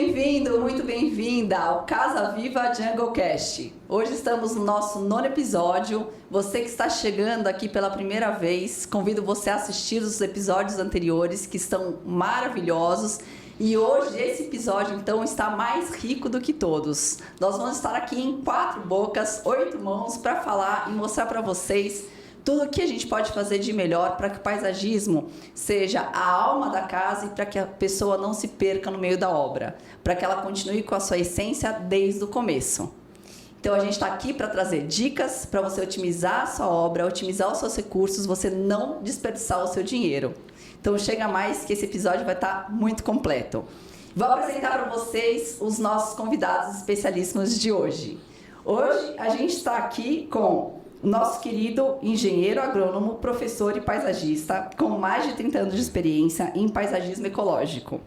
bem-vindo, muito bem-vinda ao Casa Viva Jungle Cast. Hoje estamos no nosso 9º episódio. Você que está chegando aqui pela primeira vez, convido você a assistir os episódios anteriores, que estão maravilhosos. E hoje esse episódio, então, está mais rico do que todos. Nós vamos estar aqui em 4 bocas, 8 mãos, para falar e mostrar para vocês tudo o que a gente pode fazer de melhor para que o paisagismo seja a alma da casa e para que a pessoa não se perca no meio da obra, para que ela continue com a sua essência desde o começo. Então, a gente está aqui para trazer dicas para você otimizar a sua obra, otimizar os seus recursos, você não desperdiçar o seu dinheiro. Então, chega mais que esse episódio vai estar muito completo. Vou apresentar para vocês os nossos convidados especialíssimos de hoje. Hoje, a gente está aqui com o nosso querido engenheiro agrônomo, professor e paisagista, com mais de 30 anos de experiência em paisagismo ecológico.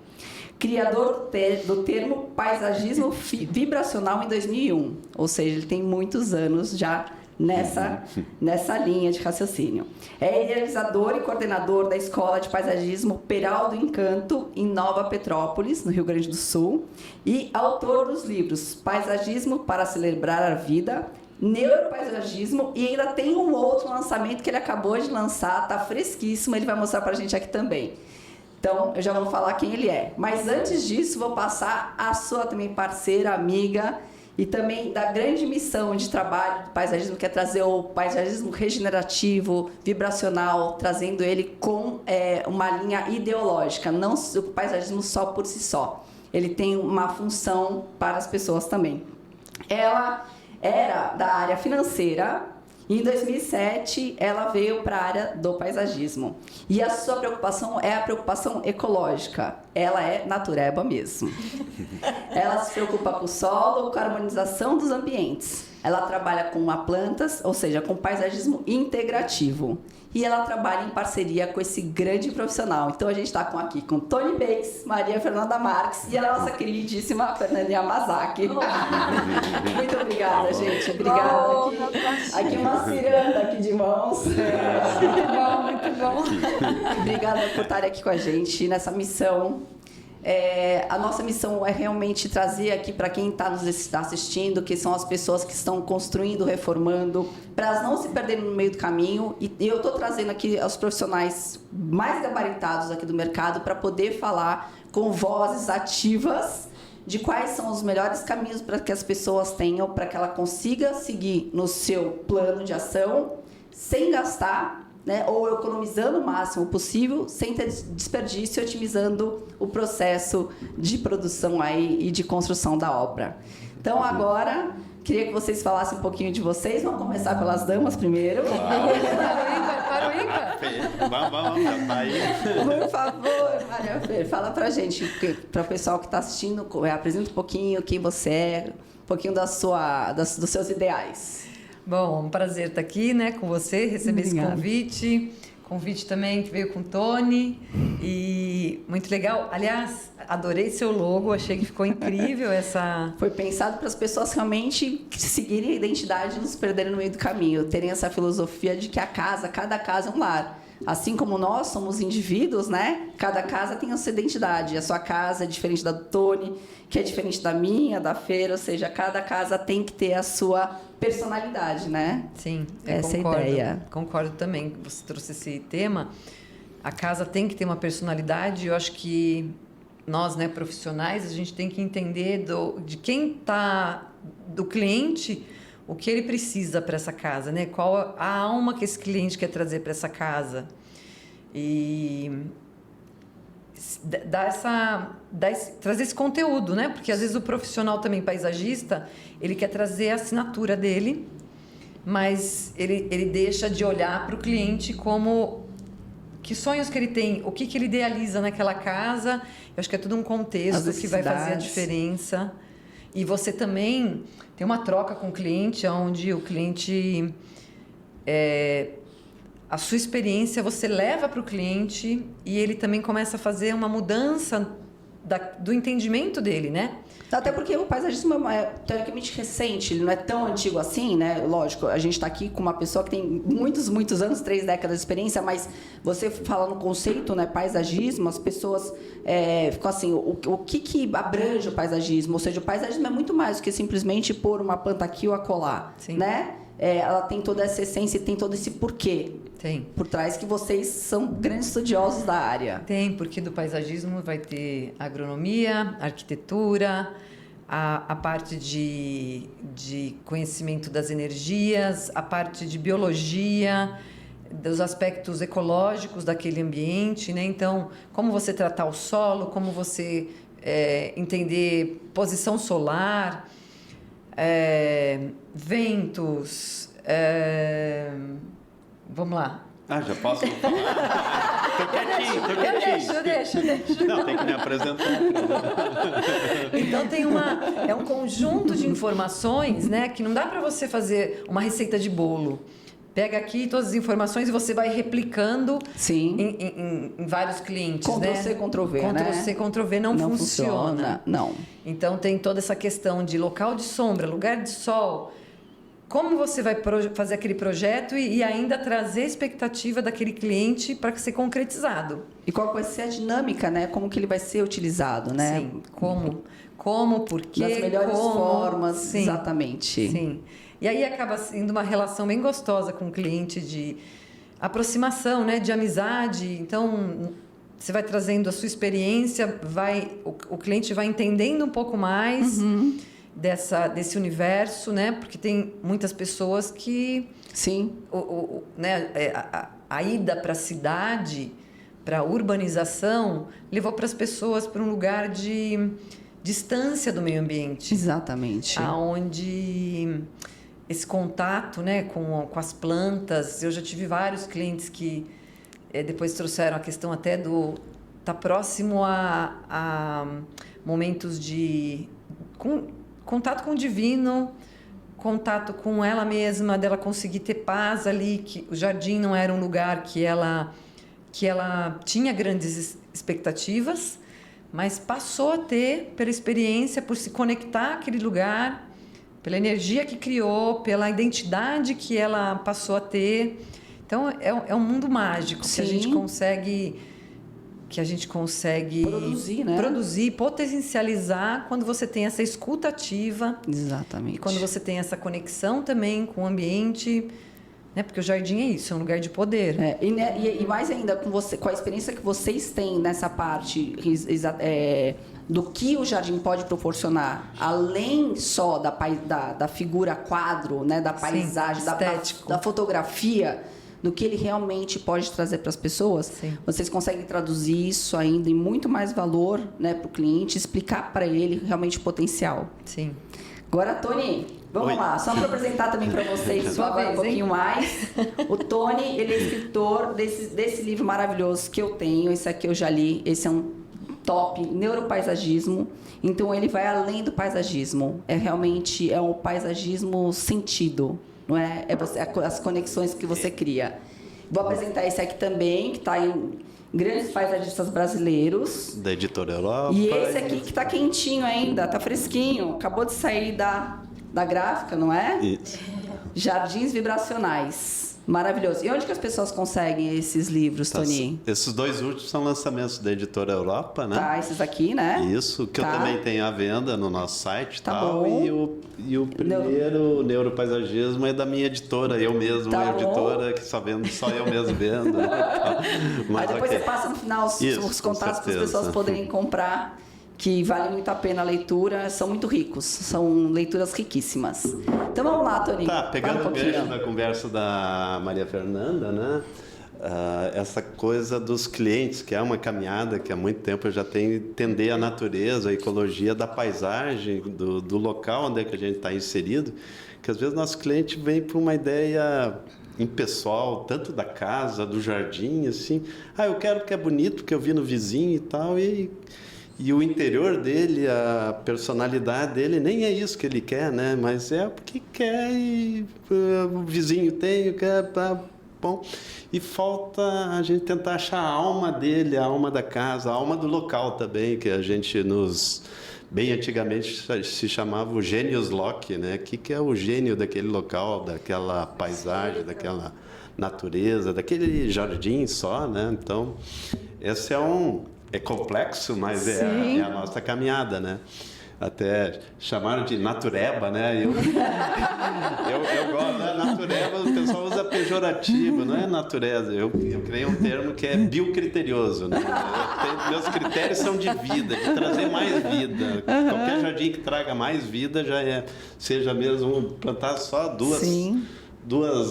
Criador do termo paisagismo vibracional em 2001, ou seja, ele tem muitos anos já nessa linha de raciocínio. É idealizador e coordenador da Escola de Paisagismo Peral do Encanto, em Nova Petrópolis, no Rio Grande do Sul, e autor dos livros Paisagismo para Celebrar a Vida, Neuropaisagismo, e ainda tem um outro lançamento que ele acabou de lançar, tá fresquíssimo, ele vai mostrar pra gente aqui também. Então, eu já vou falar quem ele é. Mas antes disso, vou passar a sua também parceira, amiga, e também da grande missão de trabalho do paisagismo, que é trazer o paisagismo regenerativo, vibracional, trazendo ele com uma linha ideológica, não o paisagismo só por si só. Ele tem uma função para as pessoas também. Ela era da área financeira. Em 2007, ela veio para a área do paisagismo. E a sua preocupação é a preocupação ecológica. Ela é natureba mesmo. Ela se preocupa com o solo, com a harmonização dos ambientes. Ela trabalha com plantas, ou seja, com paisagismo integrativo. E ela trabalha em parceria com esse grande profissional. Então, a gente está aqui com Tony Bakes, Maria Fernanda Marques e a nossa queridíssima Fernanda Yamazaki. Muito obrigada, gente. Obrigada. Aqui uma ciranda aqui de mãos. Muito bom, muito bom. Obrigada por estarem aqui com a gente nessa missão. A nossa missão é realmente trazer aqui para quem está nos assistindo, que são as pessoas que estão construindo, reformando, para elas não se perderem no meio do caminho. E eu estou trazendo aqui os profissionais mais gabaritados aqui do mercado para poder falar com vozes ativas de quais são os melhores caminhos para que as pessoas tenham, para que ela consiga seguir no seu plano de ação sem gastar, né, ou economizando o máximo possível, sem ter desperdício, otimizando o processo de produção aí e de construção da obra. Então, agora, queria que vocês falassem um pouquinho de vocês. Vamos começar pelas damas primeiro. Para o ímpar. Vamos, tá aí. Por favor, Maria Fer, fala pra gente, para o pessoal que está assistindo, apresenta um pouquinho quem você é, um pouquinho dos seus ideais. Bom, um prazer estar aqui, né, com você, receber Obrigada. Esse convite também que veio com o Tony, e muito legal. Aliás, adorei seu logo, achei que ficou incrível essa... Foi pensado para as pessoas realmente seguirem a identidade e não se perderem no meio do caminho, terem essa filosofia de que cada casa é um lar. Assim como nós somos indivíduos, né? Cada casa tem a sua identidade. A sua casa é diferente da do Tony, que é diferente da minha, da Feira. Ou seja, cada casa tem que ter a sua personalidade, né? Sim, essa é a ideia. Concordo também. Você trouxe esse tema. A casa tem que ter uma personalidade. Eu acho que nós, né, profissionais, a gente tem que entender de quem está, do cliente, o que ele precisa para essa casa, né? Qual a alma que esse cliente quer trazer para essa casa. E trazer esse conteúdo, né? Porque às vezes o profissional também paisagista, ele quer trazer a assinatura dele, mas ele deixa de olhar para o cliente como que sonhos que ele tem, o que ele idealiza naquela casa. Eu acho que é tudo um contexto que vai fazer a diferença. E você também tem uma troca com o cliente, onde o cliente, a sua experiência você leva para o cliente e ele também começa a fazer uma mudança do entendimento dele, né? Até porque o paisagismo é teoricamente recente, ele não é tão antigo assim, né? Lógico, a gente está aqui com uma pessoa que tem muitos anos, 3 décadas de experiência, mas você fala no conceito, né, paisagismo, as pessoas ficam assim, o que abrange o paisagismo? Ou seja, o paisagismo é muito mais do que simplesmente pôr uma planta aqui ou acolá, Sim. né? Ela tem toda essa essência e tem todo esse porquê. Tem. Por trás que vocês são grandes estudiosos da área. Tem, porque do paisagismo vai ter agronomia, arquitetura, a parte de conhecimento das energias, a parte de biologia, dos aspectos ecológicos daquele ambiente, né? Então, como você tratar o solo, como você entender posição solar, ventos, vamos lá. Já posso falar? Tô quietinho. Eu deixo. Não, tem que me apresentar. Então é um conjunto de informações, né, que não dá para você fazer uma receita de bolo. Pega aqui todas as informações e você vai replicando em vários clientes, né? Ctrl-C, Ctrl-V, né? Ctrl-C, Ctrl-V não funciona. Não. Então tem toda essa questão de local de sombra, lugar de sol. Como você vai fazer aquele projeto e ainda trazer a expectativa daquele cliente para ser concretizado. E qual vai ser a dinâmica, né? Como que ele vai ser utilizado, né? Sim, como, por quê, das melhores formas, sim, exatamente. Sim. E aí acaba sendo uma relação bem gostosa com o cliente de aproximação, né? De amizade. Então, você vai trazendo a sua experiência, o cliente vai entendendo um pouco mais... desse universo, né? Porque tem muitas pessoas que... Sim. Né? A ida para a cidade, para a urbanização, levou para as pessoas para um lugar de distância do meio ambiente. Exatamente. Onde esse contato, né, com as plantas... Eu já tive vários clientes que depois trouxeram a questão até do... Tá próximo a momentos de... Contato com o divino, contato com ela mesma, dela conseguir ter paz ali, que o jardim não era um lugar que ela tinha grandes expectativas, mas passou a ter pela experiência, por se conectar àquele lugar, pela energia que criou, pela identidade que ela passou a ter. Então, é um mundo mágico que a gente consegue produzir, né? Produzir, potencializar quando você tem essa escuta ativa. Exatamente. E quando você tem essa conexão também com o ambiente, né? Porque o jardim é isso, é um lugar de poder. E mais ainda com a experiência que vocês têm nessa parte do que o jardim pode proporcionar, além só da figura quadro, né? Da paisagem, estético. da fotografia, do que ele realmente pode trazer para as pessoas. Sim. Vocês conseguem traduzir isso ainda em muito mais valor, né, para o cliente, explicar para ele realmente o potencial. Sim. Agora, Tony, vamos lá. Só para apresentar também para vocês Sua agora vez, um pouquinho mais. O Tony, ele é escritor desse livro maravilhoso que eu tenho. Esse aqui eu já li. Esse é um top, Neuropaisagismo. Então, ele vai além do paisagismo. Realmente um paisagismo sentido. Não é? As conexões que você cria. Vou apresentar esse aqui também, que está em grandes paisagistas brasileiros. Da Editora Europa. E esse aqui que está quentinho ainda, está fresquinho. Acabou de sair da gráfica, não é? Isso. Jardins Vibracionais. Maravilhoso. E onde que as pessoas conseguem esses livros, Tony? Esses dois últimos são lançamentos da Editora Europa, né? Tá, esses aqui, né? Isso, que eu também tenho à venda no nosso site. Tá tal. bom. E o primeiro, Neuropaisagismo, é da minha editora. Eu mesmo, Tá uma bom. editora que só eu mesmo vendo. Né? Mas depois okay. você passa no final os contatos para as pessoas poderem comprar, que vale muito a pena a leitura, são muito ricos, são leituras riquíssimas. Então vamos lá, Tony. Tá, pegando o gancho da conversa da Maria Fernanda, né? Essa coisa dos clientes, que é uma caminhada que há muito tempo eu já tenho, entender a natureza, a ecologia da paisagem, do local onde é que a gente está inserido, que às vezes nosso cliente vem para uma ideia impessoal, tanto da casa, do jardim, assim, eu quero porque é bonito, porque eu vi no vizinho e tal, e o interior dele, a personalidade dele, nem é isso que ele quer, né? Mas é porque quer e o vizinho tem, quer, bom. E falta a gente tentar achar a alma dele, a alma da casa, a alma do local também, que a gente bem antigamente se chamava o genius loci, né? O que é o gênio daquele local, daquela paisagem, daquela natureza, daquele jardim só, né? Então, esse é complexo, mas é a nossa caminhada, né? Até chamaram de natureba, né? Eu gosto da natureba, o pessoal usa pejorativo, não é natureza. Eu criei um termo que é biocriterioso, né? Meus critérios são de vida, de trazer mais vida. Qualquer jardim que traga mais vida seja mesmo plantar só duas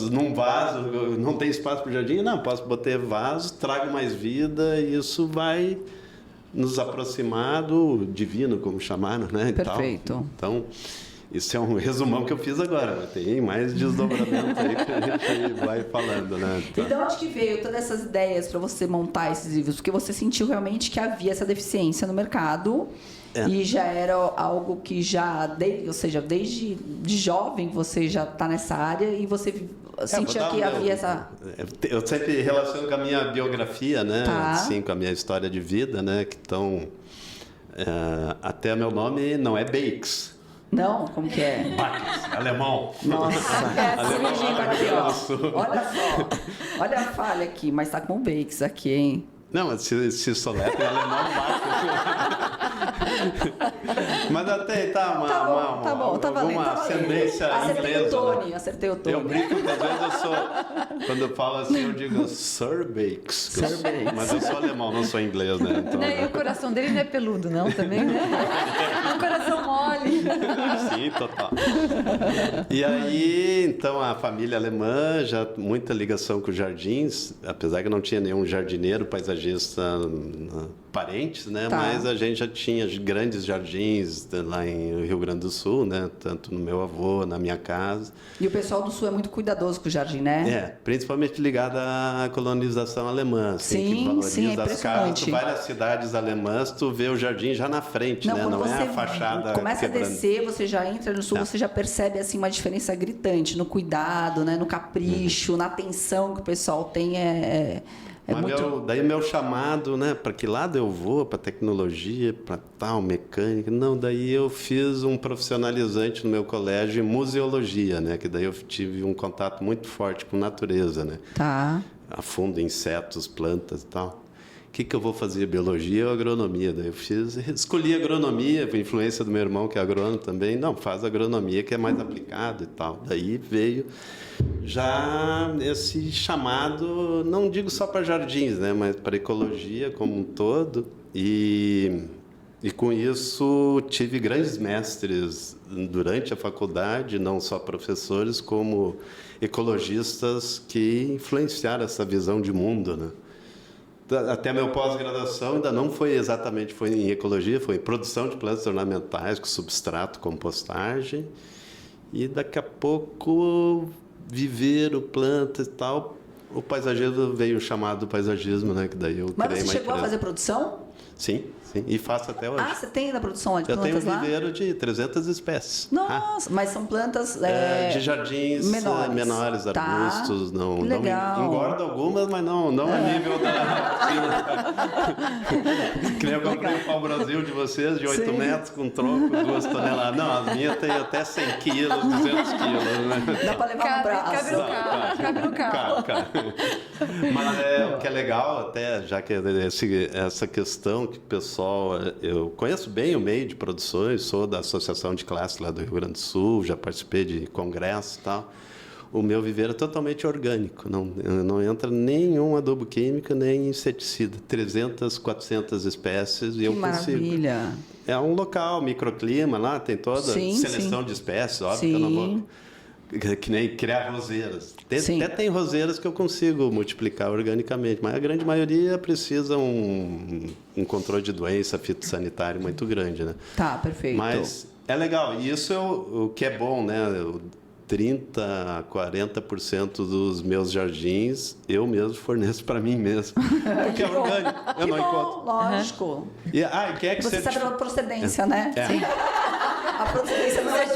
num vaso, não tem espaço para o jardim, não, posso botar vaso, trago mais vida e isso vai nos aproximar do divino, como chamaram, né? Perfeito. Então, isso é um resumão que eu fiz agora, mas tem mais desdobramento aí que a gente vai falando, né? Então, de onde que veio todas essas ideias para você montar esses livros? Porque você sentiu realmente que havia essa deficiência no mercado e já era algo que ou seja, desde de jovem você já está nessa área e você sentia que havia essa... Eu sempre relaciono com a minha biografia, né? Assim, com a minha história de vida, né? Que até meu nome não é Beix. Não? Como que é? Bax, alemão. Nossa. Alemão aqui, ó. Olha só. Olha a falha aqui, mas tá com Beix aqui, hein? Não, mas se soletra em alemão, Bax. Mas até alguma ascendência inglesa. Acertei o Tony. Eu brinco que às vezes quando eu falo assim, eu digo Sir Beix. Mas eu sou alemão, não sou inglês, né? Então, E o coração dele não é peludo, não, também, né? Um coração mole. Sim, total. E aí, então, a família alemã, já muita ligação com jardins, apesar que não tinha nenhum jardineiro, paisagista parentes, né? Mas a gente já tinha grandes jardins lá em Rio Grande do Sul, né? Tanto no meu avô, na minha casa. E o pessoal do Sul é muito cuidadoso com o jardim, né? Principalmente ligado à colonização alemã, assim, que valoriza as casas. Várias cidades alemãs, tu vê o jardim já na frente, né? Não é a fachada começa quebrando. A descer, você já entra no Sul, você já percebe assim uma diferença gritante no cuidado, né? No capricho, na atenção que o pessoal tem. Daí meu chamado, né? Para que lado eu vou? Para tecnologia, para tal, mecânica? Não, daí eu fiz um profissionalizante no meu colégio em museologia, né? Que daí eu tive um contato muito forte com natureza, né? A fundo insetos, plantas e tal. O que eu vou fazer? Biologia ou agronomia? Daí eu escolhi agronomia, por influência do meu irmão, que é agrônomo também. Não, faz agronomia, que é mais aplicado e tal. Daí veio já esse chamado, não digo só para jardins, né, mas para ecologia como um todo. E com isso tive grandes mestres durante a faculdade, não só professores, como ecologistas que influenciaram essa visão de mundo, né? Até meu pós-graduação ainda não foi em ecologia, foi em produção de plantas ornamentais com substrato, compostagem. E daqui a pouco, viveiro, plantas e tal, o paisagismo veio chamado paisagismo, né? Que daí eu criei uma empresa. Mas você chegou a fazer produção? Sim, e faço até hoje. Você tem ainda produção lá de plantas lá? Eu tenho um viveiro de 300 espécies. Nossa, mas são plantas... de jardins menores, arbustos. Não legal. Engorda algumas, mas não a nível da... Que nem eu comprei o pau-brasil de vocês, de 8 metros, com tronco, 2 toneladas. Não, as minhas tem até 100 quilos, 200 quilos. Né? Dá para levar no braço. Cabe no carro. Mas o que é legal, até, já que essa questão que o pessoal... Eu conheço bem o meio de produções, sou da Associação de Classe lá do Rio Grande do Sul, já participei de congressos e tal. O meu viveiro é totalmente orgânico, não entra nenhum adubo químico, nem inseticida. 300, 400 espécies e eu consigo. Maravilha! É um local, microclima lá, tem toda seleção de espécies, óbvio que eu não vou... Que nem criar roseiras. Até tem roseiras que eu consigo multiplicar organicamente, mas a grande maioria precisa um controle de doença fitossanitário muito grande, né? Tá, perfeito. Mas é legal. E isso é o que é bom, né? 30% a 40% dos meus jardins eu mesmo forneço para mim mesmo. Porque é orgânico. Eu não encontro. Lógico. E quem é que você sabe a procedência, né? Sim. A procedência não é de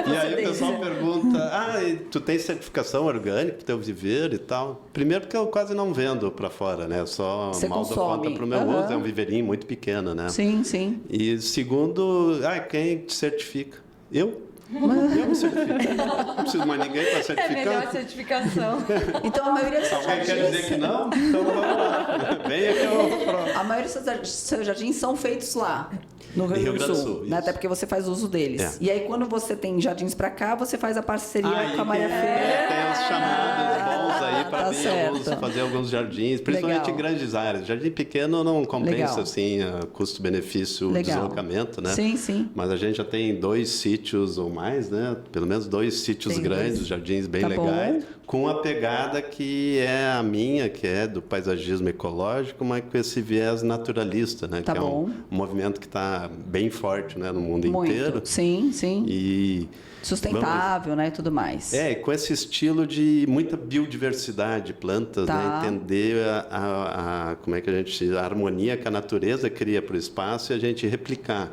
E aí o pessoal pergunta, e tu tem certificação orgânica pro teu viveiro e tal? Primeiro porque eu quase não vendo para fora, né? Eu só Você mal dou consome. conta pro meu uso, é um viveirinho muito pequeno, né? Sim, sim. E segundo, quem te certifica? Eu me certifico. Não preciso mais ninguém para É certificar. melhor certificação. Então a maioria dos seus Alguém quer dizer que jardins... não? Então vamos lá. Venha que eu... A maioria dos seus jardins são feitos lá. No Rio Grande do Sul, né? isso. Até porque você faz uso deles. É. E aí, quando você tem jardins pra cá, você faz a parceria com a Maria Fê. Tem os chamados bons aí para tá vir certo. fazer alguns jardins, principalmente Legal. em grandes áreas. Jardim pequeno não compensa, Legal. assim, custo-benefício, Legal. deslocamento, né? Sim, sim. Mas a gente já tem 2 sítios ou mais, né? Pelo menos 2 sítios Tem grandes, 2. jardins bem Tá legais, bom. com a pegada que é a minha, que é do paisagismo ecológico, mas com esse viés naturalista, né? Tá que bom. é um movimento que está bem forte, né? No mundo Muito. inteiro. Sim, sim. E Sustentável, né? E tudo mais. com esse estilo de muita biodiversidade, plantas, Tá. né? Entender como é que a harmonia que a natureza cria para o espaço e a gente replicar.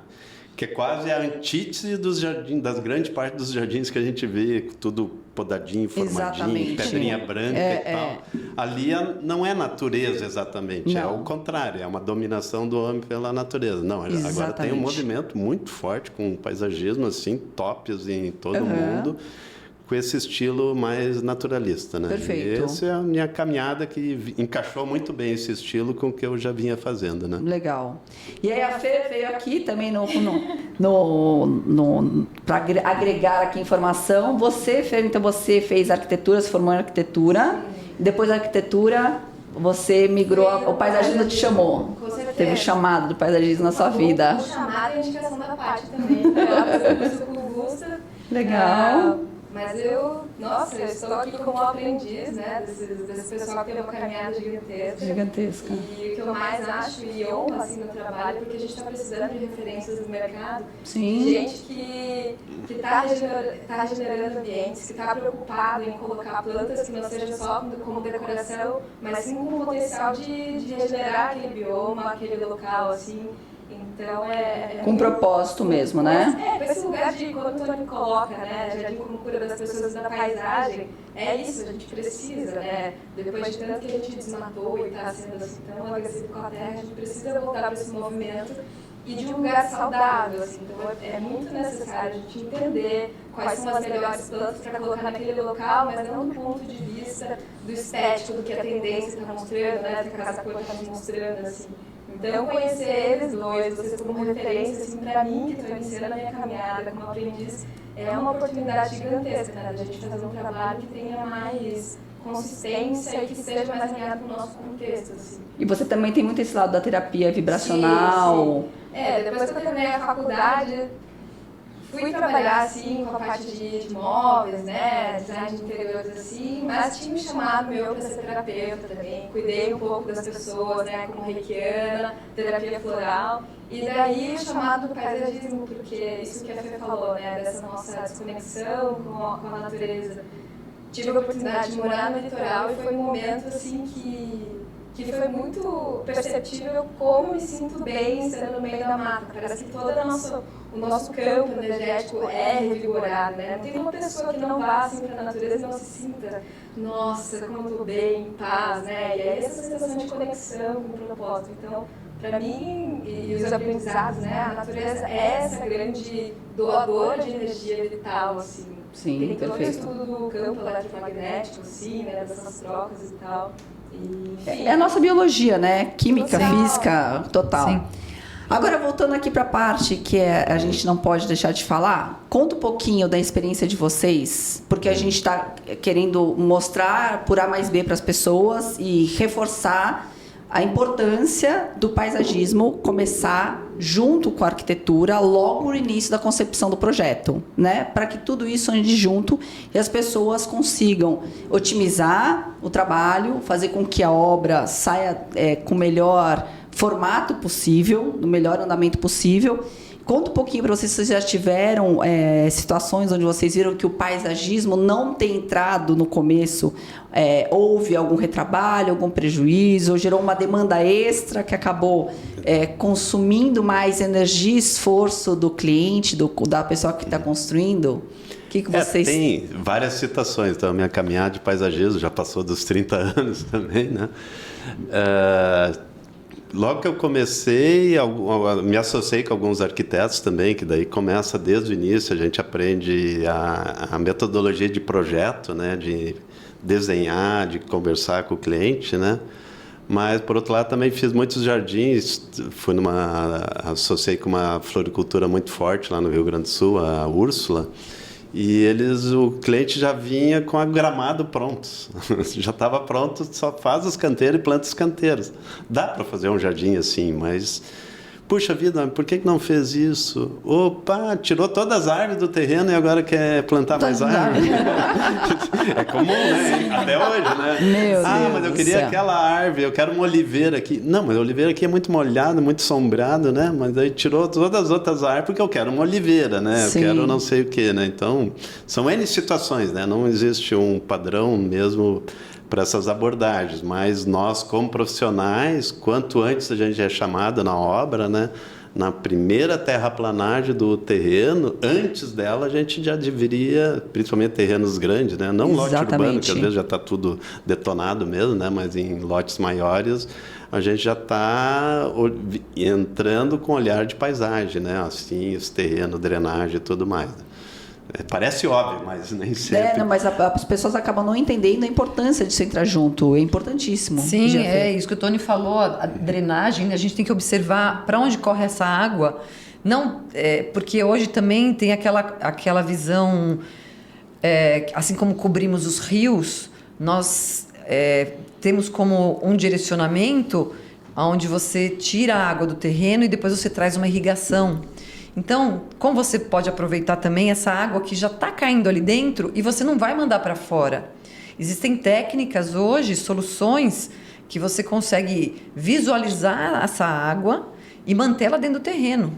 Que é quase a antítese dos jardins, das grande parte dos jardins que a gente vê, tudo podadinho, formadinho, Exatamente. pedrinha branca e tal. Ali não é natureza exatamente, é Não. o contrário, é uma dominação do homem pela natureza. Não, agora tem um Exatamente. movimento muito forte com paisagismo assim, tops em todo o mundo, com esse estilo mais naturalista, né? Perfeito. E essa é a minha caminhada que encaixou muito bem esse estilo com o que eu já vinha fazendo, né? Legal. E aí a Fê veio aqui também para agregar aqui informação. Você, Fê, então você fez arquitetura, se formou em arquitetura. Depois da arquitetura, você migrou, o paisagismo te chamou. Com certeza. Teve o chamado do paisagismo na sua vida. O chamado e a indicação da parte também. Ela fez curso com o Augusta. Legal. Mas eu estou aqui como aprendiz, né, desse pessoal que tem uma caminhada gigantesca. Gigantesca. E o que eu mais acho e honro assim, no trabalho, porque a gente está precisando de referências no mercado. Sim. De gente que está regenerando ambientes, que está preocupado em colocar plantas que não sejam só como decoração, mas sim com o potencial de regenerar aquele bioma, aquele local, assim. Então Com propósito mesmo, né? Com esse lugar de, quando o Tony coloca, né, jardim como cura das pessoas da paisagem, é isso, a gente precisa, né, depois de tanto que a gente desmatou e está sendo assim tão agressivo com a terra, a gente precisa voltar para esse movimento e de um lugar saudável, assim, então é muito necessário a gente entender quais são as melhores plantas para colocar naquele local, mas não do ponto de vista do estético, do que a tendência está mostrando, né, do que a Casa Cor está nos mostrando, assim. Então, conhecer eles dois, vocês como referência, assim, para mim, que estou iniciando a minha caminhada como aprendiz, é uma oportunidade gigantesca, né, de a gente fazer um trabalho que tenha mais consistência e que seja mais alinhado com o nosso contexto, assim. E você também tem muito esse lado da terapia vibracional. Sim. Depois que eu terminei a faculdade, fui trabalhar, assim, com a parte de móveis, né, design de interiores, assim, mas tinha me chamado meu para ser terapeuta também, cuidei um pouco das pessoas, né, como reikiana, terapia floral, e daí o chamado do paisagismo, porque isso que a Fê falou, né, dessa nossa desconexão com a natureza. Tive a oportunidade de morar no litoral e foi um momento, assim, que foi muito perceptível como me sinto bem estando no meio da mata. Parece que todo o nosso campo energético é revigorado, né? Não tem uma pessoa que não vá assim para a natureza e não se sinta, nossa, como eu estou bem, em paz, né? E aí essa sensação de conexão com o propósito. Então, para mim e os aprendizados, né? A natureza é essa grande doadora de energia vital, assim. Sim, tem todo o perfeito. estudo do campo eletromagnético, assim, né? Dessas trocas e tal. É a nossa biologia, né? Química, Total. física, total. Sim. Agora, voltando aqui para a parte que a gente não pode deixar de falar, conta um pouquinho da experiência de vocês, porque a gente está querendo mostrar por A mais B para as pessoas e reforçar a importância do paisagismo começar junto com a arquitetura logo no início da concepção do projeto, né? Para que tudo isso ande junto e as pessoas consigam otimizar o trabalho, fazer com que a obra saia com o melhor formato possível, no melhor andamento possível. Conta um pouquinho para vocês se vocês já tiveram situações onde vocês viram que o paisagismo não tem entrado no começo, houve algum retrabalho, algum prejuízo, ou gerou uma demanda extra que acabou consumindo mais energia e esforço do cliente, da pessoa que está construindo? O que vocês... Tem várias situações. Então, a minha caminhada de paisagismo já passou dos 30 anos também, né? Logo que eu comecei, me associei com alguns arquitetos também, que daí começa desde o início, a gente aprende a metodologia de projeto, né? De desenhar, de conversar com o cliente, né? Mas, por outro lado, também fiz muitos jardins, associei com uma floricultura muito forte lá no Rio Grande do Sul, a Úrsula, e o cliente já vinha com o gramado pronto, já estava pronto, só faz os canteiros e planta os canteiros. Dá para fazer um jardim assim, mas... Puxa vida, por que não fez isso? Opa, tirou todas as árvores do terreno e agora quer plantar mais árvores. É comum, né? Até hoje, né? Meu Deus mas eu do queria céu. aquela árvore, eu quero uma oliveira aqui. Não, mas a oliveira aqui é muito molhada, muito sombreado, né? Mas aí tirou todas as outras árvores porque eu quero uma oliveira, né? Sim. Eu quero não sei o quê, né? Então, são N situações, né? Não existe um padrão mesmo para essas abordagens, mas nós, como profissionais, quanto antes a gente é chamado na obra, né, na primeira terraplanagem do terreno, antes dela a gente já deveria, principalmente terrenos grandes, né, não lote urbano, que às vezes já está tudo detonado mesmo, né, mas em lotes maiores a gente já está entrando com olhar de paisagem, né, assim, os terrenos, drenagem e tudo mais. Parece óbvio, mas nem sempre. Mas as pessoas acabam não entendendo a importância de se entrar junto. É importantíssimo. Sim, isso que o Tony falou, a drenagem, a gente tem que observar para onde corre essa água. Não, porque hoje também tem aquela visão, assim como cobrimos os rios, nós temos como um direcionamento onde você tira a água do terreno e depois você traz uma irrigação. Então, como você pode aproveitar também essa água que já está caindo ali dentro e você não vai mandar para fora? Existem técnicas hoje, soluções que você consegue visualizar essa água e mantê-la dentro do terreno.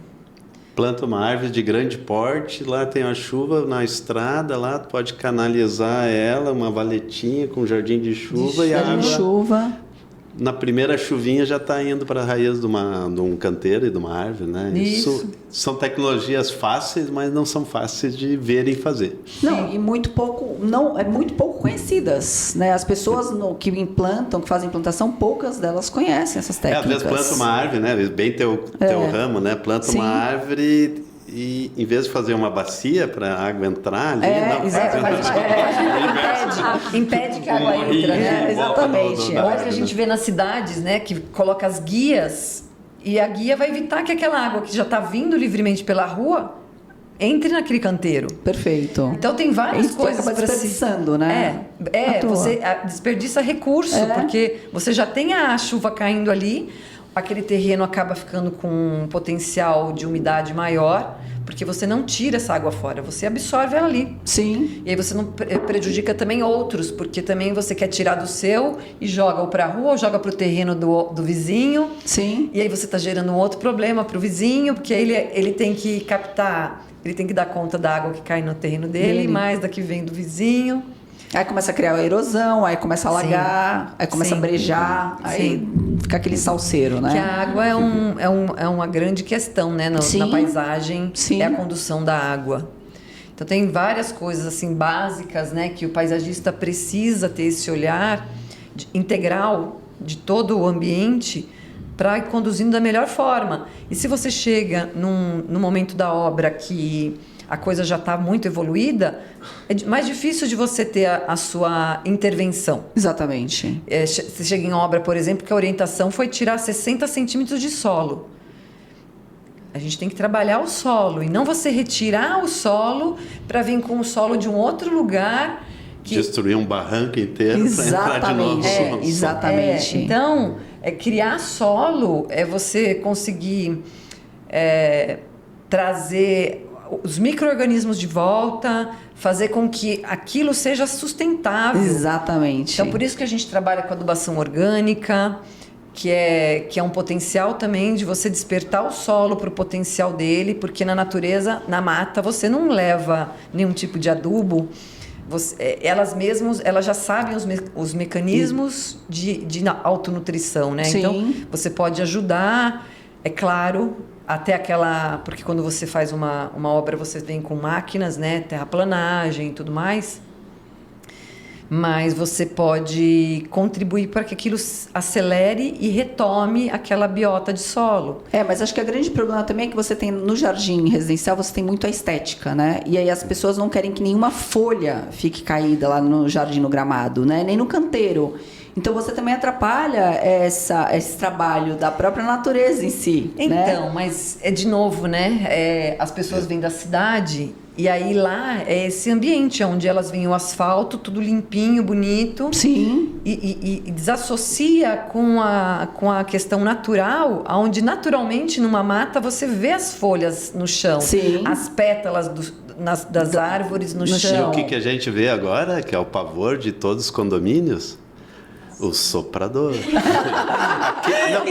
Planta uma árvore de grande porte, lá tem a chuva na estrada, lá tu pode canalizar ela, uma valetinha com jardim de chuva e a água... chuva. Na primeira chuvinha já está indo para a raiz de um canteiro e de uma árvore, né? Isso são tecnologias fáceis, mas não são fáceis de ver e fazer. Não, e muito pouco conhecidas, né? As pessoas que implantam, que fazem implantação, poucas delas conhecem essas técnicas. Às vezes planta uma árvore, né? Bem teu ramo, né? Planta uma árvore e em vez de fazer uma bacia para a água entrar ali, impede que a água entre, né? Exatamente. Hoje a gente vê nas cidades, né, que coloca as guias e a guia vai evitar que aquela água que já está vindo livremente pela rua entre naquele canteiro. Perfeito. Então tem várias coisas para desperdiçando, né? Você desperdiça recurso, porque você já tem a chuva caindo ali, aquele terreno acaba ficando com um potencial de umidade maior, porque você não tira essa água fora, você absorve ela ali. Sim. E aí você não prejudica também outros, porque também você quer tirar do seu e joga ou para a rua ou joga para o terreno do vizinho. Sim. E aí você está gerando um outro problema para o vizinho, porque ele tem que captar, ele tem que dar conta da água que cai no terreno dele, mais da que vem do vizinho. Aí começa a criar erosão, aí começa a alagar, aí começa a brejar, aí fica aquele salseiro, né? Que a água é uma grande questão, né? Na paisagem, é a condução da água. Então tem várias coisas assim básicas, né? Que o paisagista precisa ter esse olhar integral de todo o ambiente para ir conduzindo da melhor forma. E se você chega no momento da obra que a coisa já está muito evoluída, é mais difícil de você ter a sua intervenção. Exatamente. Você chega em obra, por exemplo, que a orientação foi tirar 60 centímetros de solo. A gente tem que trabalhar o solo e não você retirar o solo para vir com o solo de um outro lugar. Destruir um barranco inteiro para entrar de novo. Exatamente. Então, criar solo é você conseguir trazer os micro-organismos de volta, fazer com que aquilo seja sustentável. Exatamente. Então, por isso que a gente trabalha com adubação orgânica, que é um potencial também de você despertar o solo para o potencial dele, porque na natureza, na mata, você não leva nenhum tipo de adubo. Elas já sabem os mecanismos de autonutrição, né? Sim. Então, você pode ajudar É claro, até aquela... Porque quando você faz uma obra, você vem com máquinas, né? Terraplanagem e tudo mais. Mas você pode contribuir para que aquilo acelere e retome aquela biota de solo. Mas acho que o grande problema também é que você tem, no jardim residencial, você tem muito a estética, né? E aí as pessoas não querem que nenhuma folha fique caída lá no jardim, no gramado, né? Nem no canteiro. Então, você também atrapalha esse trabalho da própria natureza em si, Então, né? mas de novo, né? As pessoas vêm da cidade e aí lá é esse ambiente onde elas veem o asfalto, tudo limpinho, bonito. Sim. E desassocia com a questão natural, onde naturalmente numa mata você vê as folhas no chão. Sim. As pétalas das árvores no chão. E o que a gente vê agora, que é o pavor de todos os condomínios? O soprador.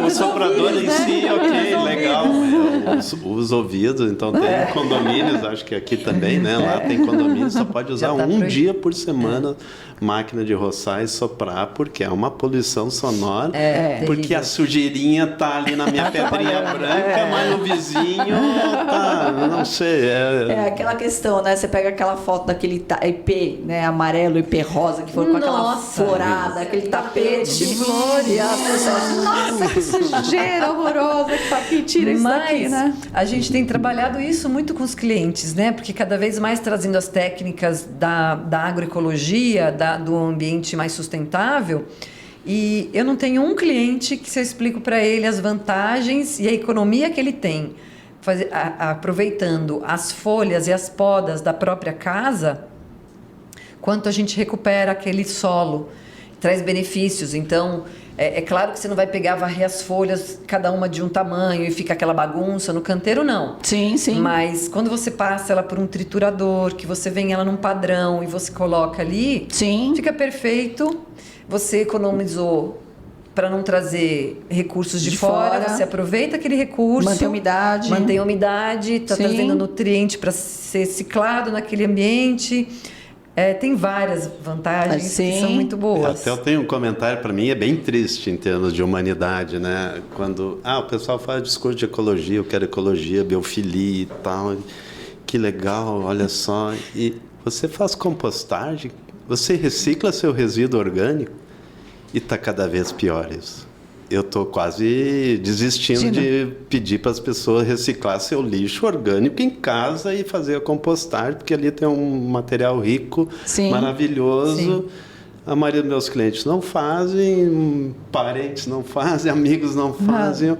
O soprador em si, ok, legal. Os ouvidos, então tem condomínios, acho que aqui também, né? Lá tem condomínios, só pode usar um dia por semana máquina de roçar e soprar, porque é uma poluição sonora. Porque terrível. a sujeirinha tá ali na minha pedrinha branca, mas no vizinho tá, não sei. Aquela questão, né? Você pega aquela foto daquele IP, né? Amarelo, IP rosa, que foi com aquela Nossa. florada, aquele tapete de flores. E as pessoas, nossa, que sujeira horrorosa que tá aqui, tira isso daqui, né? A gente tem trabalhado isso muito com os clientes, né? Porque cada vez mais trazendo as técnicas da agroecologia, do ambiente mais sustentável. E eu não tenho um cliente que, se eu explico para ele as vantagens e a economia que ele tem, aproveitando as folhas e as podas da própria casa, quanto a gente recupera aquele solo, traz benefícios. Então, é claro que você não vai pegar, varrer as folhas, cada uma de um tamanho, e fica aquela bagunça no canteiro, não. Sim, sim. Mas quando você passa ela por um triturador, que você vem ela num padrão e você coloca ali, Sim. fica perfeito. Você economizou para não trazer recursos de fora, você aproveita aquele recurso. Mantém a umidade. Está Sim. trazendo nutriente para ser ciclado naquele ambiente. Tem várias vantagens que são muito boas. Até eu tenho um comentário, para mim é bem triste em termos de humanidade, né? Quando o pessoal faz discurso de ecologia, eu quero ecologia, biofilia e tal, que legal, olha só. E você faz compostagem, você recicla seu resíduo orgânico e está cada vez pior isso. Eu estou quase desistindo de pedir para as pessoas reciclar seu lixo orgânico em casa e fazer a compostagem, porque ali tem um material rico, maravilhoso. Sim. A maioria dos meus clientes não fazem, parentes não fazem, amigos não fazem.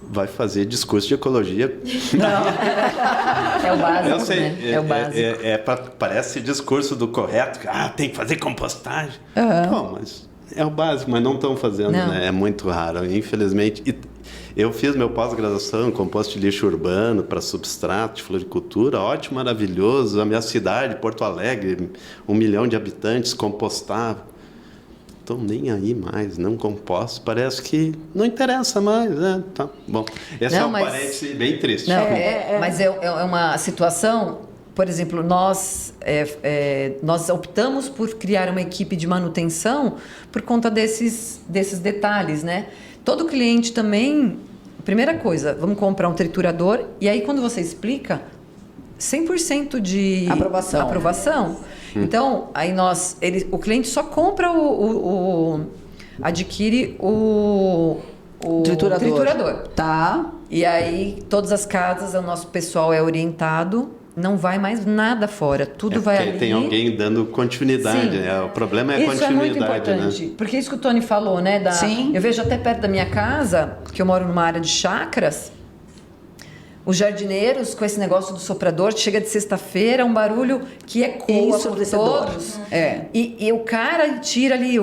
Vai fazer discurso de ecologia. Não. É o básico, Eu sei, né? É o básico. Parece discurso do correto. Tem que fazer compostagem. Bom, mas... É o básico, mas não estão fazendo, né? É muito raro, infelizmente. E eu fiz meu pós-graduação em composto de lixo urbano para substrato de floricultura, ótimo, maravilhoso. A minha cidade, Porto Alegre, 1 milhão de habitantes, compostava. Estão nem aí mais, não composto. Parece que não interessa mais, né? Tá bom. Esse é um parêntese bem triste. Não, mas é uma situação... Por exemplo, nós optamos por criar uma equipe de manutenção por conta desses detalhes, né? Todo cliente também, primeira coisa, vamos comprar um triturador e aí quando você explica, 100% de aprovação. Então, aí o cliente só compra adquire o triturador. Tá. E aí todas as casas, o nosso pessoal é orientado. Não vai mais nada fora, tudo vai ali. Tem alguém dando continuidade, o problema é a continuidade. Isso é muito importante, né? Porque isso que o Tony falou, né? Eu vejo até perto da minha casa, que eu moro numa área de chácaras, os jardineiros com esse negócio do soprador, chega de sexta-feira, um barulho que ecoa por todos. E o cara tira ali...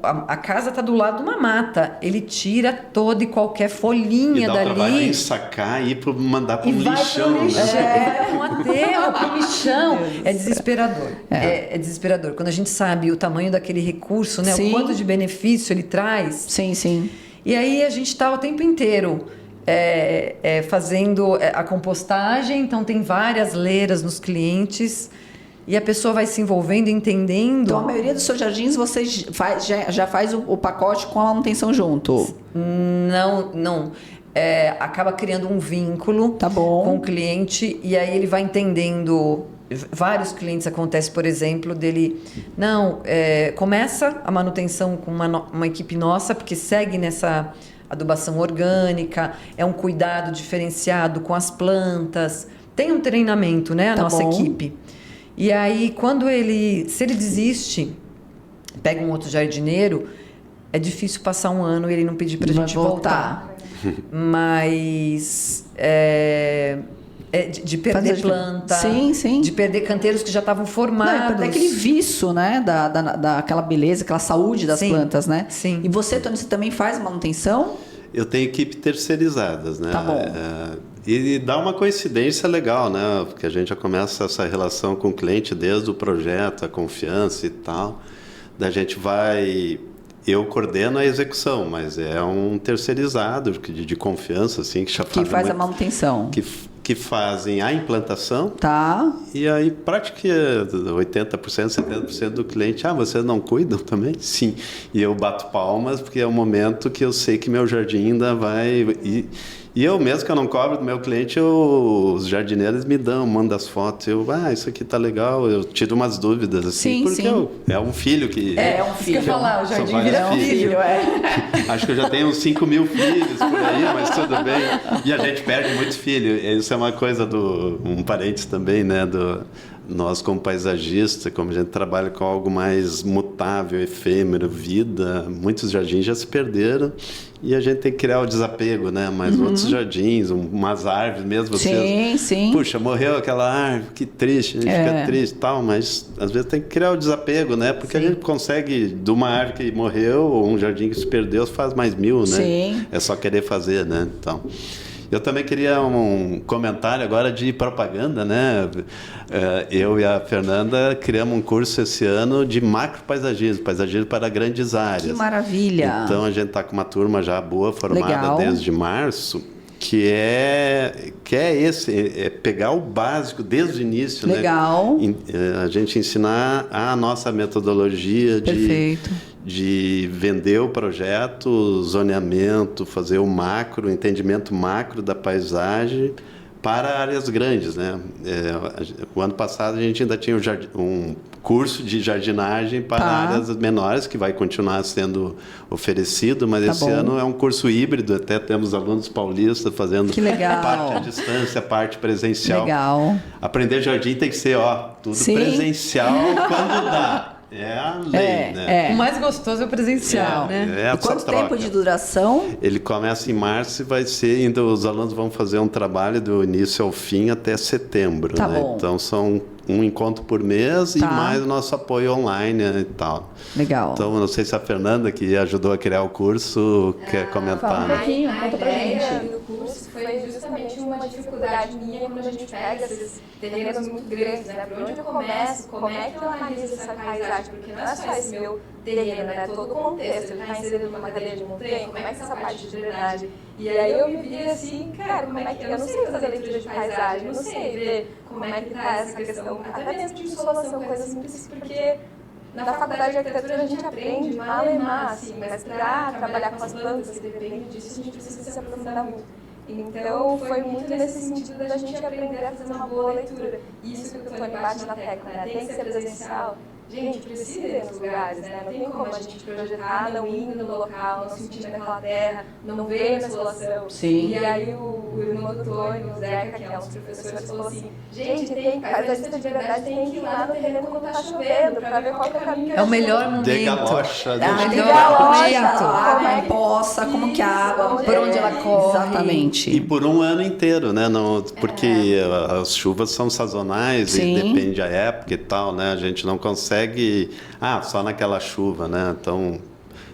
A casa está do lado de uma mata. Ele tira toda e qualquer folhinha dali. E dá o trabalho de sacar e mandar para o lixão. Vai para um aterro, para o lixão. É desesperador. É desesperador. Quando a gente sabe o tamanho daquele recurso, né? O quanto de benefício ele traz. Sim, sim. E aí a gente está o tempo inteiro fazendo a compostagem. Então tem várias leiras nos clientes. E a pessoa vai se envolvendo, entendendo... Então, a maioria dos seus jardins, você já faz o pacote com a manutenção junto? Não. acaba criando um vínculo Tá bom. com o cliente e aí ele vai entendendo. Vários clientes acontece, por exemplo, dele começa a manutenção com uma equipe nossa, porque segue nessa adubação orgânica, é um cuidado diferenciado com as plantas, tem um treinamento, né, a Tá nossa bom. equipe. E aí, se ele desiste, pega um outro jardineiro, é difícil passar um ano e ele não pedir pra Vai gente voltar. Mas de perder planta, Sim, sim. de perder canteiros que já estavam Não, e formados. perder aquele vício, né? Daquela beleza, aquela saúde das Sim, plantas, né? sim. E você, Tony, você também faz manutenção? Eu tenho equipe terceirizadas, né? Tá bom. E dá uma coincidência legal, né? Porque a gente já começa essa relação com o cliente desde o projeto, a confiança e tal. Da gente vai... Eu coordeno a execução, mas é um terceirizado de confiança, assim, que já Que faz a muito, manutenção. que fazem a implantação. Tá. E aí, praticamente 80%, 70% do cliente, vocês não cuidam também? Sim. E eu bato palmas, porque é o momento que eu sei que meu jardim ainda vai... E eu mesmo que eu não cobro do meu cliente, os jardineiros me mandam as fotos. Isso aqui tá legal. Eu tiro umas dúvidas, assim, Sim, porque sim. É um filho que... É um Isso que filho. eu ia falar, o São jardim vários vira filho. Acho que eu já tenho uns 5 mil filhos por aí, mas tudo bem. E a gente perde muitos filhos. Isso é uma coisa um parênteses também, né? Nós, como paisagista, como a gente trabalha com algo mais mutável, efêmero, vida, muitos jardins já se perderam e a gente tem que criar o desapego, né? Mas outros jardins, umas árvores mesmo, Sim, sim. puxa, morreu aquela árvore, que triste, a gente fica triste e tal, mas às vezes tem que criar o desapego, né? Porque a gente consegue, de uma árvore que morreu ou um jardim que se perdeu, faz mais 1000, né? Sim. É só querer fazer, né? Então... Eu também queria um comentário agora de propaganda, né? Eu e a Fernanda criamos um curso esse ano de macropaisagismo, paisagismo para grandes áreas. Que maravilha. Então, a gente está com uma turma já boa, formada Legal. desde março, que é pegar o básico desde o início, Legal. né? A gente ensinar a nossa metodologia Perfeito. de vender o projeto, zoneamento, fazer o entendimento macro da paisagem para áreas grandes, né? O ano passado a gente ainda tinha um curso de jardinagem para áreas menores, que vai continuar sendo oferecido, mas esse ano é um curso híbrido, até temos alunos paulistas fazendo Que legal. parte à distância, parte presencial. Legal. Aprender jardim tem que ser, tudo Sim. presencial quando dá. É a lei, né? O mais gostoso é o presencial, né? É E essa quanto troca. tempo de duração? Ele começa em março e vai ser, ainda os alunos vão fazer um trabalho do início ao fim até setembro. Tá né? bom. Então são um encontro por mês e Tá. mais o nosso apoio online, né, e tal. Legal. Então, eu não sei se a Fernanda, que ajudou a criar o curso, quer comentar. fala um né? pouquinho, A conta pra ideia gente. do curso foi justamente uma dificuldade minha quando a gente pega esses terrenos muito grandes, né? Por onde eu começo, como é que eu analiso essa paisagem? Porque não é só esse meu terreno, né? Todo o contexto, ele está inserido numa cadeia de montanha, como é que essa parte de drenagem? E aí eu me vi assim, cara, como é que eu não sei fazer leitura de paisagem, eu não sei ver como é que está essa questão, até mesmo de insolação, coisas simples, porque na faculdade de arquitetura a gente aprende malemar, assim, mas para trabalhar com as plantas, que depende disso, a gente precisa se aprofundar muito. Então, foi muito nesse sentido da gente aprender a fazer uma boa leitura. Isso que o Tony bate na tecla, né? Tem que ser presencial. Gente, precisa ir nos lugares, né? Não tem como a gente projetar não indo no local, não sentindo aquela terra, não ver a insolação. Sim. E aí o irmão do Tony, o Zeca, que é um dos professores, falou assim, gente, paisagista de verdade tem que ir lá no terreno quando tá chovendo, para ver qual que é o caminho que É o melhor momento. De galocha. Ah, deixa- legal. Legal, Onde a momento. água empoça, como que a água, Isso, por onde ela corre. Exatamente. E por um ano inteiro, né? Não, porque as chuvas são sazonais Sim. e depende a época e tal, né? A gente não consegue... só naquela chuva, né? Então,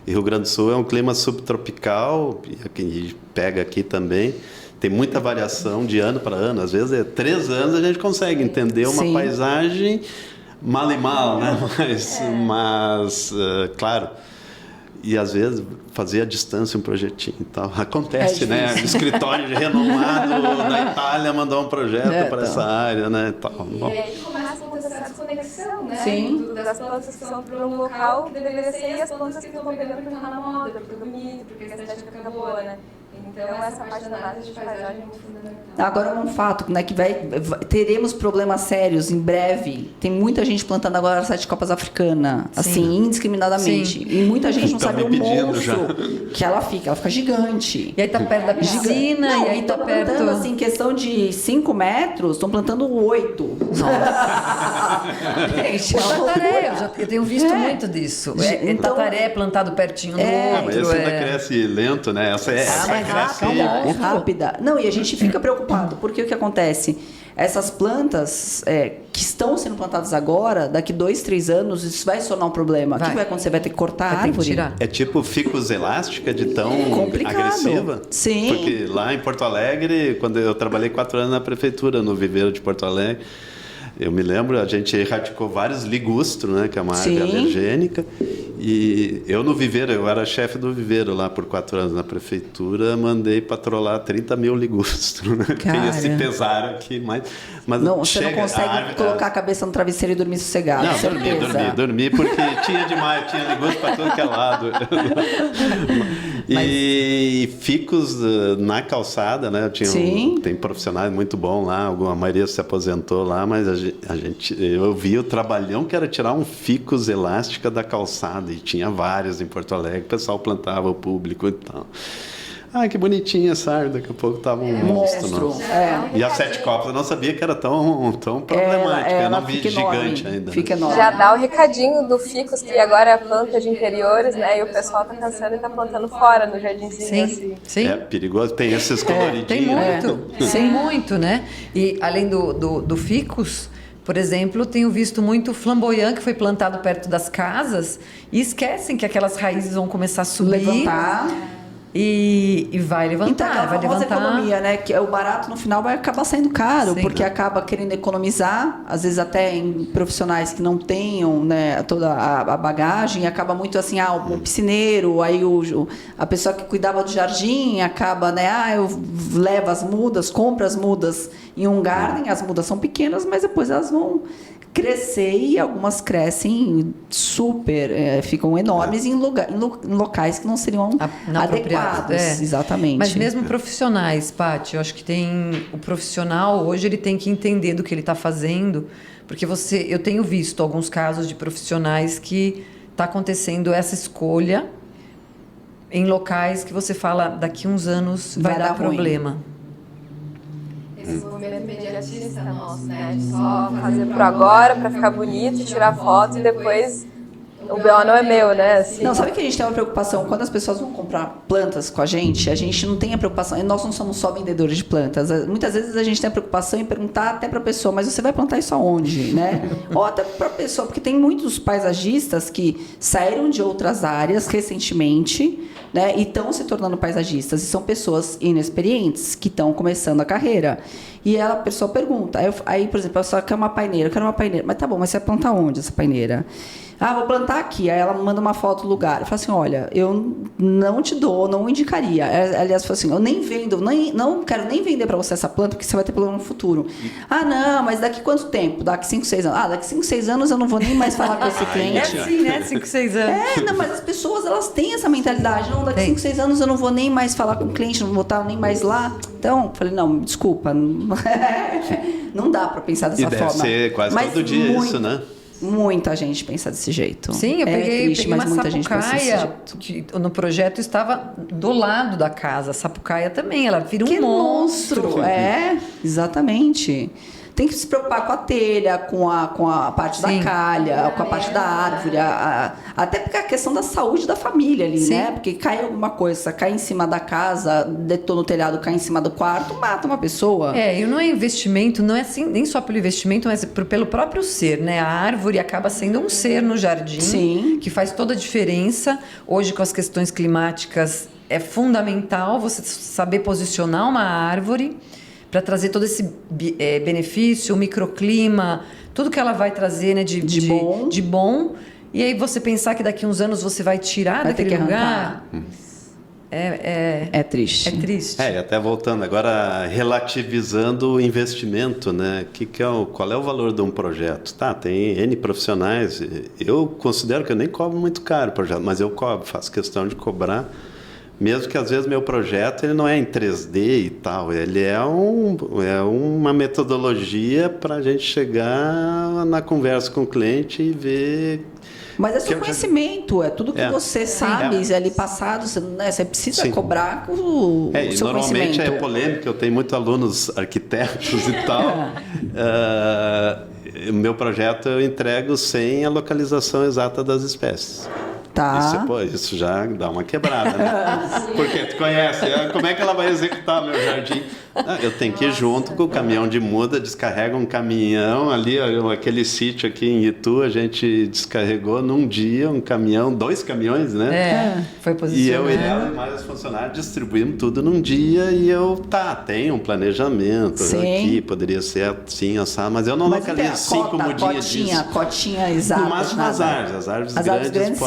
e Rio Grande do Sul é um clima subtropical, e pega aqui também. Tem muita variação de ano para ano. Às vezes, 3 anos a gente consegue entender uma Sim. paisagem mal e mal, né? Mas claro... E às vezes fazer à distância um projetinho e tal. Acontece, né? O escritório renomado da Itália mandou um projeto para essa área, né? E tal. E aí começa a acontecer essa desconexão, né? Sim. Das plantas que são para um local que deveria ser e as plantas que estão pegando porque está na moda, porque é bonito, porque a estética fica boa, né? Então, essa parte da análise de paisagem é muito fundamental. Agora, um fato, né, que teremos problemas sérios em breve. Tem muita gente plantando agora 7 copas africana, assim, indiscriminadamente. E muita gente não sabe o monstro que ela fica gigante. E aí tá perto da piscina, Não, e aí tá perto... plantando, assim, questão de 5 metros, estão plantando 8. Gente, O tataré, eu tenho visto muito disso. Então, Tataré plantado pertinho do outro. Mas esse ainda cresce lento, né? Essa é rápida. Não, e a gente fica preocupado, porque o que acontece? Essas plantas que estão sendo plantadas agora, daqui 2, 3 anos, isso vai se tornar um problema. O que vai acontecer? Vai ter que cortar a árvore. É tipo ficus elástica de tão agressiva? Sim. Porque lá em Porto Alegre, quando eu trabalhei 4 anos na prefeitura, no viveiro de Porto Alegre, eu me lembro, a gente erradicou vários ligustros, né, que é uma árvore alergênica. E eu no viveiro, eu era chefe do viveiro lá por 4 anos na prefeitura, mandei patrolar 30 mil ligustros, né? Que se pesaram aqui, mas não, você não consegue colocar a cabeça no travesseiro e dormir sossegado. Não, dormi porque tinha demais, tinha ligustro para todo que é lado. E ficus na calçada, né? Tem profissionais muito bons lá, a maioria se aposentou lá, mas eu vi o trabalhão que era tirar um ficus elástica da calçada, e tinha vários em Porto Alegre, o pessoal plantava, o público e tal. Que bonitinha essa árvore, daqui a pouco estava um monstro. E a 7 copas eu não sabia que era tão problemática, eu não vi gigante ainda. Fica enorme. Já dá o recadinho do ficus, que agora é a planta de interiores, né? E o pessoal tá cansando e tá plantando fora no jardinzinho. Assim. Sim. É perigoso, tem esses coloridinhos. Tem muito, tem muito, né? E além do ficus, por exemplo, tenho visto muito flamboyant que foi plantado perto das casas e esquecem que aquelas raízes vão começar a subir. Levantar. E vai levantar, então, aquela vai famosa levantar. economia, né? Que o barato no final vai acabar saindo caro, Sim. porque acaba querendo economizar, às vezes até em profissionais que não tenham, né, toda a bagagem, acaba muito assim, o piscineiro, aí a pessoa que cuidava do jardim acaba, né, eu levo as mudas, compro as mudas em um garden, as mudas são pequenas, mas depois elas vão crescer e algumas crescem super, ficam enormes em locais que não seriam adequados. Exatamente. Mas mesmo profissionais, Paty, eu acho que o profissional hoje ele tem que entender do que ele está fazendo, porque eu tenho visto alguns casos de profissionais que está acontecendo essa escolha em locais que você fala daqui uns anos vai dar problema. Esse movimento imediatista nosso, né? De só fazer por agora, para ficar bonito, tirar foto e depois o BO não é meu, né? Assim. Não, sabe que a gente tem uma preocupação? Quando as pessoas vão comprar plantas com a gente não tem a preocupação. Nós não somos só vendedores de plantas. Muitas vezes a gente tem a preocupação em perguntar até para a pessoa, mas você vai plantar isso aonde, né? Ou até para a pessoa, porque tem muitos paisagistas que saíram de outras áreas recentemente, né, e estão se tornando paisagistas. E são pessoas inexperientes que estão começando a carreira. E a pessoa pergunta. Aí, por exemplo, a pessoa quer uma paineira. Eu quero uma paineira. Mas tá bom, mas você vai plantar onde essa paineira? Vou plantar aqui. Aí ela manda uma foto do lugar. Eu falo assim, olha, eu não te dou, não indicaria. Aliás, eu falo assim, eu nem vendo, não quero nem vender para você essa planta, porque você vai ter problema no futuro. Não, mas daqui quanto tempo? Daqui 5, 6 anos. Daqui 5, 6 anos eu não vou nem mais falar com esse cliente. É assim, né? 5, 6 anos. Não, mas as pessoas, elas têm essa mentalidade. Não, daqui 5, 6 anos eu não vou nem mais falar com o cliente, não vou estar nem mais lá. Então, falei, não, desculpa. Não dá para pensar dessa forma. E deve ser quase todo dia isso, né? Muita gente pensa desse jeito. Sim, eu peguei mas uma muita gente pensa desse sapucaia jeito. que no projeto estava do lado da casa. A sapucaia também, ela vira um monstro. Exatamente. Tem que se preocupar com a telha, com a parte da calha, com a parte da árvore, até porque a questão da saúde da família ali, né? Porque cai alguma coisa, cai em cima da casa, detona o telhado, cai em cima do quarto, mata uma pessoa. E não é investimento, não é assim, nem só pelo investimento, mas pelo próprio ser, né? A árvore acaba sendo um ser no jardim, que faz toda a diferença. Hoje, com as questões climáticas, é fundamental você saber posicionar uma árvore para trazer todo esse benefício, o microclima, tudo que ela vai trazer, né, de bom. E aí você pensar que daqui a uns anos você vai tirar daquele lugar. É triste. É triste. E até voltando, agora relativizando o investimento, né? Qual é o valor de um projeto? Tem N profissionais. Eu considero que eu nem cobro muito caro o projeto, mas eu faço questão de cobrar, Mesmo que às vezes meu projeto ele não é em 3D e tal, ele é uma metodologia para a gente chegar na conversa com o cliente e ver. Mas é seu conhecimento, é tudo que você sabe ali passado, você precisa cobrar com o seu normalmente conhecimento. é polêmica, eu tenho muitos alunos arquitetos e tal. Meu projeto eu entrego sem a localização exata das espécies. Tá. Isso já dá uma quebrada, né? Porque tu conhece, como é que ela vai executar meu jardim? Eu tenho que ir junto com o caminhão de muda, descarrega um caminhão ali, aquele sítio aqui em Itu, a gente descarregou num dia um caminhão, 2 caminhões, né? Foi posicionado. E eu e ela e mais os funcionários distribuímos tudo num dia e eu, tenho um planejamento aqui, poderia ser assim, assado, mas eu não localizo 5 mudinhas disso. Cotinha exata. No máximo as árvores. As árvores grandes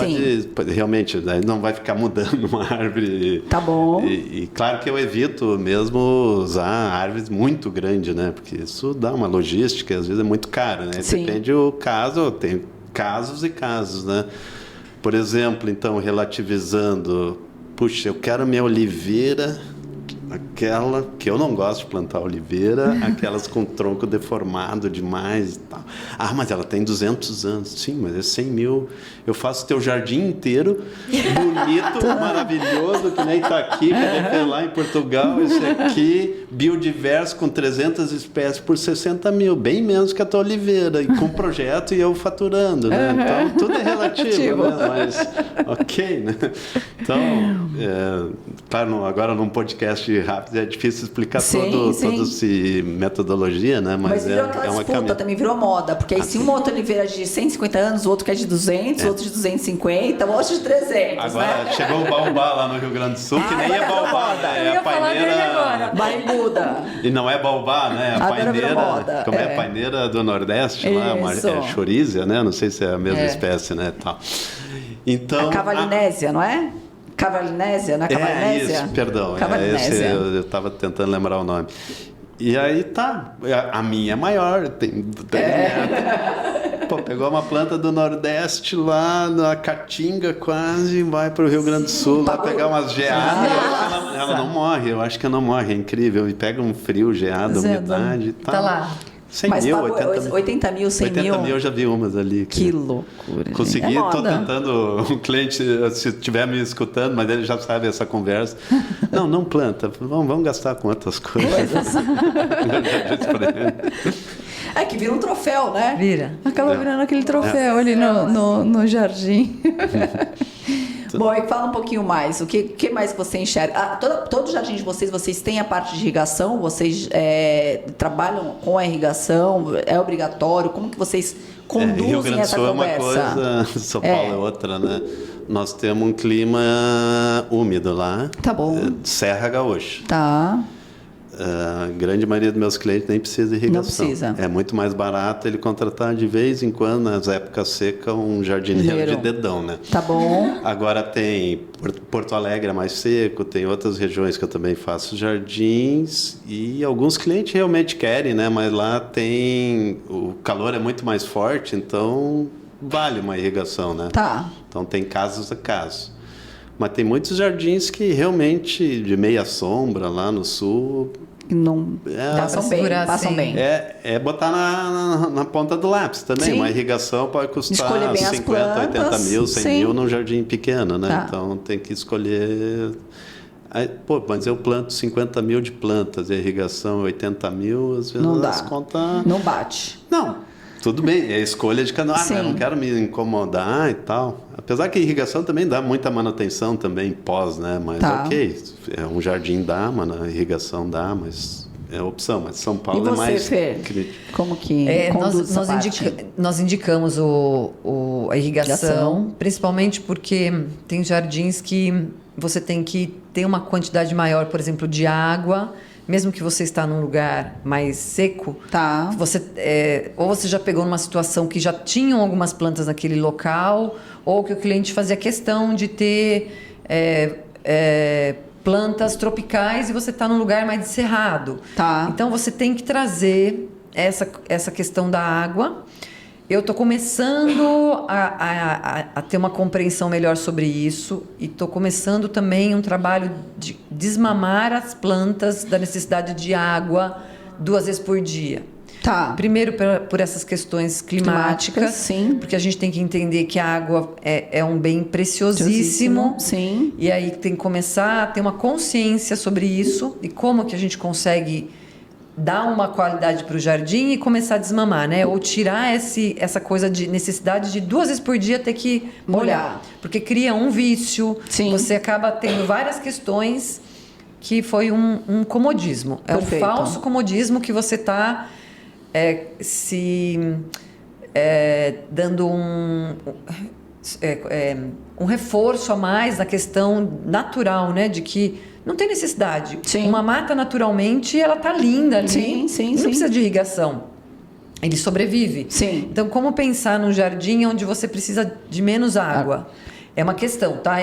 pode realmente, não vai ficar mudando uma árvore. Tá bom. E claro que eu evito mesmo usar árvores muito grandes, né? Porque isso dá uma logística, às vezes é muito caro, né? Sim. Depende do caso, tem casos e casos, né? Por exemplo, então, relativizando, puxa, eu quero minha oliveira, aquela que eu não gosto de plantar oliveira, aquelas com tronco deformado demais e tal. Mas ela tem 200 anos. Sim, mas é 100 mil. Eu faço teu jardim inteiro, bonito, maravilhoso, que nem está aqui, que é lá em Portugal, esse aqui, biodiverso, com 300 espécies por 60 mil, bem menos que a tua oliveira, e com projeto e eu faturando, né? Então, tudo é relativo, né? Mas, ok, né? Então, claro, agora num podcast rápido é difícil explicar toda essa metodologia, né? Mas virou aquela disputa, também virou moda, porque aí se uma outra oliveira de 150 anos, o outro que é de 200, outro de 250, o outro de 300, agora, né? chegou o baobá lá no Rio Grande do Sul, que nem é baobá, né? É a paineira... Barriguda. E não é baobá, né? A paineira... Como é a paineira do Nordeste lá? É chorízea, né? Não sei se é a mesma espécie, né? Tal. Então... A cavalinésia, não é? Cavalinésia, não é cavalinésia? Isso, perdão. Cavalinésia. Eu estava tentando lembrar o nome. E aí a minha é maior, tem Pô, pegou uma planta do Nordeste lá na Caatinga quase, vai para o Rio Grande do Sul lá pegar umas geadas. Ela não morre, eu acho que ela não morre, é incrível. E pega um frio, geada, umidade e tal. Tá lá. 100 Mas mil, pagou 80 mil, 100 mil. 80 mil eu já vi umas ali. Que loucura. Consegui, estou tentando, um cliente, se estiver me escutando, mas ele já sabe essa conversa. Não planta, vamos gastar com outras coisas. É que vira um troféu, né? Vira. Acaba virando aquele troféu ali no jardim. Bom, e fala um pouquinho mais. O que mais que você enxerga? Todo jardim de vocês têm a parte de irrigação? Vocês trabalham com a irrigação? É obrigatório? Como que vocês conduzem Rio Grande do essa Sul conversa? É uma coisa, São Paulo é outra, né? Nós temos um clima úmido lá. Tá bom. Serra Gaúcha. Tá. A grande maioria dos meus clientes nem precisa de irrigação. Não precisa. É muito mais barato ele contratar de vez em quando, nas épocas secas, um jardineiro de dedão, né? Tá bom. Agora tem Porto Alegre é mais seco, tem outras regiões que eu também faço jardins e alguns clientes realmente querem, né? Mas lá o calor é muito mais forte, então vale uma irrigação, né? Tá. Então tem casos a casos. Mas tem muitos jardins que realmente de meia sombra lá no sul Não passam bem. É botar na ponta do lápis também. Sim. Uma irrigação pode custar Escolher bem 50, 80 mil, 100 mil num jardim pequeno, né? Tá. Então tem que escolher. Aí, mas eu planto 50 mil de plantas e a irrigação 80 mil, às vezes Não as dá. contas. Não bate. Não. Tudo bem, é escolha de cada um. Sim. Eu não quero me incomodar e tal. Apesar que a irrigação também dá muita manutenção também pós, né? Mas ok, um jardim dá, a irrigação dá, mas é opção. Mas São Paulo e você, é mais... Fer, como que conduz essa parte? Nós indicamos a irrigação, principalmente porque tem jardins que você tem que ter uma quantidade maior, por exemplo, de água. Mesmo que você está num lugar mais seco, Tá. Ou você já pegou numa situação que já tinham algumas plantas naquele local, ou que o cliente fazia questão de ter plantas tropicais e você está num lugar mais cerrado. Tá. Então você tem que trazer essa questão da água. Eu estou começando a ter uma compreensão melhor sobre isso e estou começando também um trabalho de desmamar as plantas da necessidade de água 2 vezes por dia. Tá. Primeiro por essas questões climáticas, sim. porque a gente tem que entender que a água é um bem preciosíssimo. Sim. E aí tem que começar a ter uma consciência sobre isso e como que a gente consegue dar uma qualidade para o jardim e começar a desmamar, né? Ou tirar essa coisa de necessidade de 2 vezes por dia ter que molhar. Porque cria um vício, Sim. você acaba tendo várias questões que foi um comodismo. É Perfeito. um falso comodismo que você está dando um reforço a mais na questão natural, né? De que não tem necessidade. Sim. Uma mata, naturalmente, ela tá linda ali. Sim. Não precisa de irrigação. Ele sobrevive. Sim. Então, como pensar num jardim onde você precisa de menos água? É uma questão, tá?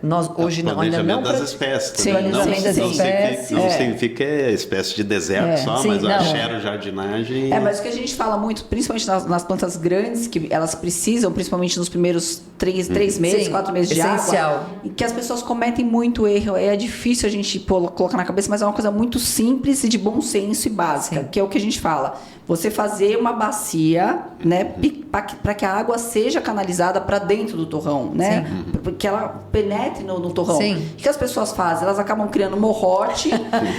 Nós hoje ainda não... das espécies Sim, também. Não, planejamento das não espécies. significa que é espécie de deserto só, Sim, mas a não. xerojardinagem... Mas o que a gente fala muito, principalmente nas plantas grandes, que elas precisam, principalmente nos primeiros 3 meses, Sim, 4 meses de essencial. água, e que as pessoas cometem muito erro. É difícil a gente colocar na cabeça, mas é uma coisa muito simples e de bom senso e básica, Sim. que é o que a gente fala. Você fazer uma bacia, né, para que a água seja canalizada para dentro do torrão, né? Porque ela penetre no torrão. Sim. O que as pessoas fazem? Elas acabam criando morrote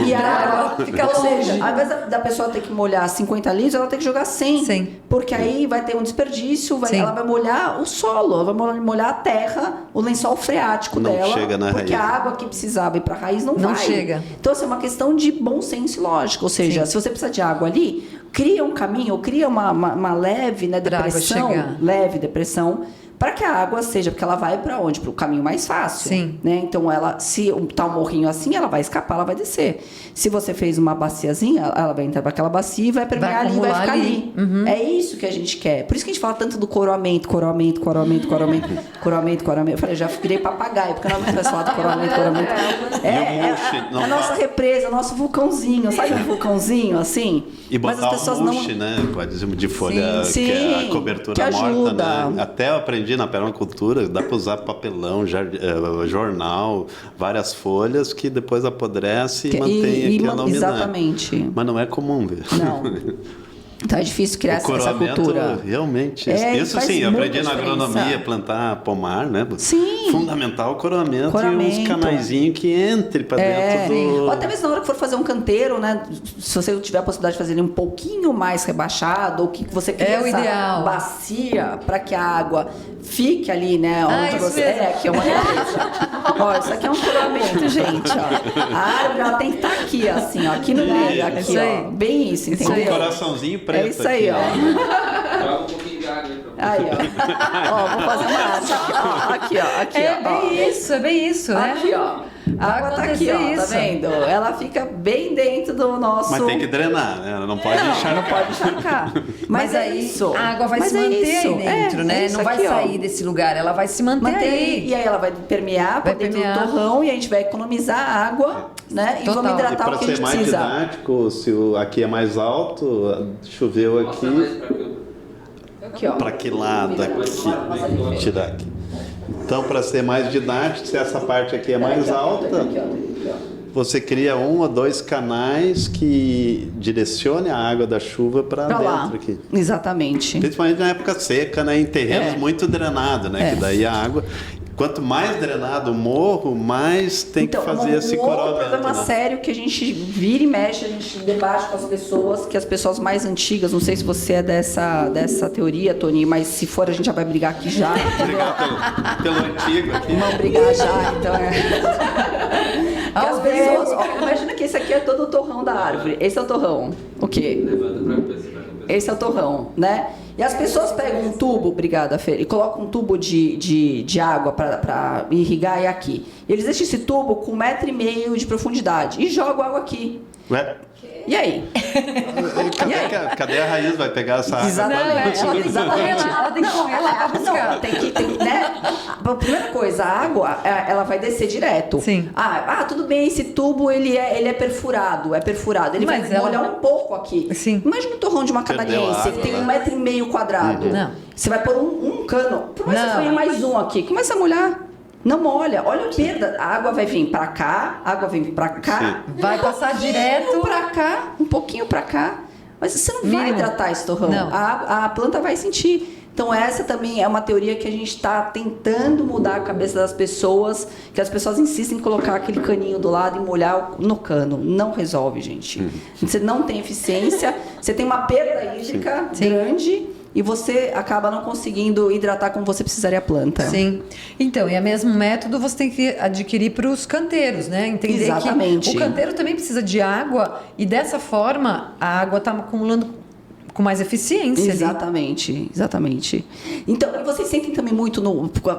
e a água fica longe. Ou seja, ao invés da pessoa ter que molhar 50 litros, ela tem que jogar 100. Sim. Porque aí vai ter um desperdício, Sim. ela vai molhar o solo, ela vai molhar a terra, o lençol freático Não dela. chega na porque raiz. a água que precisava ir para a raiz não vai. chega. Então, assim, é uma questão de bom senso e lógica. Ou seja, Sim. se você precisa de água ali, cria um caminho, cria uma leve, né, Pra água depressão, chegar. leve depressão, para que a água seja, porque ela vai para onde? Para o caminho mais fácil. Sim. Né? Então, se tá um morrinho assim, ela vai escapar, ela vai descer. Se você fez uma baciazinha, ela vai entrar para aquela bacia e vai permear ali, vai acumular ficar ali. ali. É isso que a gente quer. Por isso que a gente fala tanto do coroamento. Eu falei, já virei papagaio, porque não é muito falar do coroamento. A nossa represa, o nosso vulcãozinho. Sabe um vulcãozinho assim? E Mas botar as pessoas um mulch, né? Pode dizer, de folha, Sim, que é a cobertura que ajuda. morta, né? Até eu aprendi na permacultura, dá para usar papelão, jornal, várias folhas que depois apodrece e mantém aquela umidade. Exatamente. Mas não é comum ver. Não. Então é difícil criar essa coroamento, cultura. realmente. É, isso faz sim, eu aprendi muita na diferença. agronomia, plantar pomar, né? Sim. Fundamental o coramento e uns canaizinhos que entre para dentro do... Ou até mesmo na hora que for fazer um canteiro, né? Se você tiver a possibilidade de fazer ele um pouquinho mais rebaixado, ou que você cria o essa ideal. bacia para que a água fique ali, né? Onde isso você... mesmo. aqui é uma represa. Ó, isso aqui é um coramento, gente, ó. A árvore, ela tem que estar aqui, assim, ó. Aqui no meio, aqui, Isso aí. ó. Bem isso, Com entendeu? um coraçãozinho preto É isso aí, aqui. ó. Joga um pouquinho de água aí pra Aí, ó. Ó, vou fazer uma arte aqui, ó. Aqui, É ó. bem isso, né? Aqui, ó. A Vai água tá aqui, acontecer ó. isso. Tá vendo? Ela fica bem dentro do nosso... Mas tem que drenar, né? Ela não pode encharcar. Não pode encharcar. Mas é aí isso. a água vai Mas se é manter isso. aí dentro, É né? isso Não vai aqui, ó. sair desse lugar, ela vai se manter aí. E aí ela vai permear Vai por dentro permear. do torrão e a gente vai economizar água, né? E Total. vamos E hidratar o para que a ser gente mais precisa. didático, se aqui é mais alto, choveu Mostra mais aqui, pra que eu... Aqui, ó. para que lado aqui? Tirar aqui. Então, para ser mais didático, se essa parte aqui é mais alta, Aqui, ó. você cria 1 ou 2 canais que direcione a água da chuva para Pra dentro lá. aqui. Exatamente. Principalmente na época seca, né? Em terrenos É. muito drenados, né? Que daí a água... Quanto mais drenado o morro, mais tem que fazer esse um outro coramento. problema Né? sério que a gente vira e mexe, a gente debate com as pessoas, que as pessoas mais antigas, não sei se você é dessa teoria, Tony, mas se for a gente já vai brigar aqui já. Obrigado pelo antigo aqui. Vamos brigar já, então Que as pessoas, ó, imagina que esse aqui é todo o torrão da árvore. Esse é o torrão. O quê? Levanta pra pessoa. Esse é o torrão, né? E as pessoas pegam um tubo, obrigada, Fê, e colocam um tubo de água para irrigar e aqui. Eles deixam esse tubo com 1,5 metro de profundidade e jogam água aqui. Ué? E aí? Cadê a raiz? Vai pegar essa água? Exatamente. Ela tem que correr lá pra buscar. Não, tem, né? A primeira coisa, a água, ela vai descer direto. Sim. Tudo bem, esse tubo, ele é perfurado. Ele Mas vai molhar um pouco aqui. Sim. Imagina um torrão de uma Perdeu canadense, água, que tem né? 1,5 metro quadrado. Não. Você vai pôr um cano, por mais que você Não. ponha mais um aqui, começa a molhar. Não molha, olha a perda. A água vai vir pra cá, a água vem pra cá. Vai passar direto. Um pouquinho pra cá. Mas você não vai Mínimo. hidratar esse torrão. Não. A planta vai sentir. Então essa também é uma teoria que a gente está tentando mudar a cabeça das pessoas, que as pessoas insistem em colocar aquele caninho do lado e molhar no cano. Não resolve, gente. Você não tem eficiência, você tem uma perda hídrica grande e você acaba não conseguindo hidratar como você precisaria a planta. Sim. Então, e é o mesmo método você tem que adquirir para os canteiros, né? Entender Exatamente. que o canteiro também precisa de água e dessa forma a água está acumulando com mais eficiência. Exatamente. Então, e vocês sentem também muito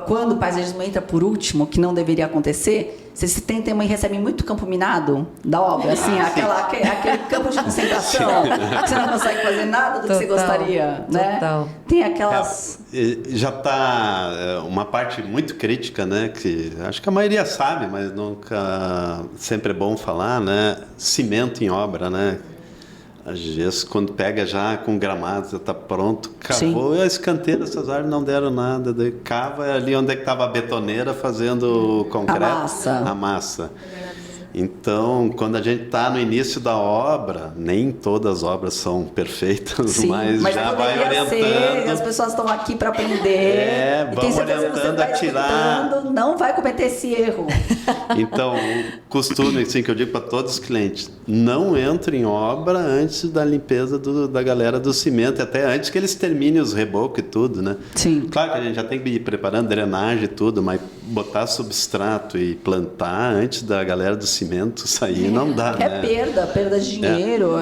quando o paisagismo entra por último, que não deveria acontecer, vocês também recebem muito campo minado da obra, assim, aquele campo de concentração, que você não consegue fazer nada do que você gostaria, né? Total. Tem aquelas... Já está uma parte muito crítica, né? Que acho que a maioria sabe, mas nunca sempre é bom falar, né? Cimento em obra, né? Às vezes, quando pega já com gramado, já está pronto, cavou, e as canteiras, essas árvores não deram nada. Daí cava ali onde é que estava a betoneira fazendo o concreto. A massa. Então, quando a gente está no início da obra, nem todas as obras são perfeitas, mas já vai orientando. As pessoas estão aqui para aprender. Vamos orientando a tirar. Não vai cometer esse erro. Então, o costume assim, que eu digo para todos os clientes, não entre em obra antes da limpeza da galera do cimento, até antes que eles terminem os rebocos e tudo, né? Sim. Claro que a gente já tem que ir preparando drenagem e tudo, mas botar substrato e plantar antes da galera do cimento sair não dá, né? Perda de dinheiro,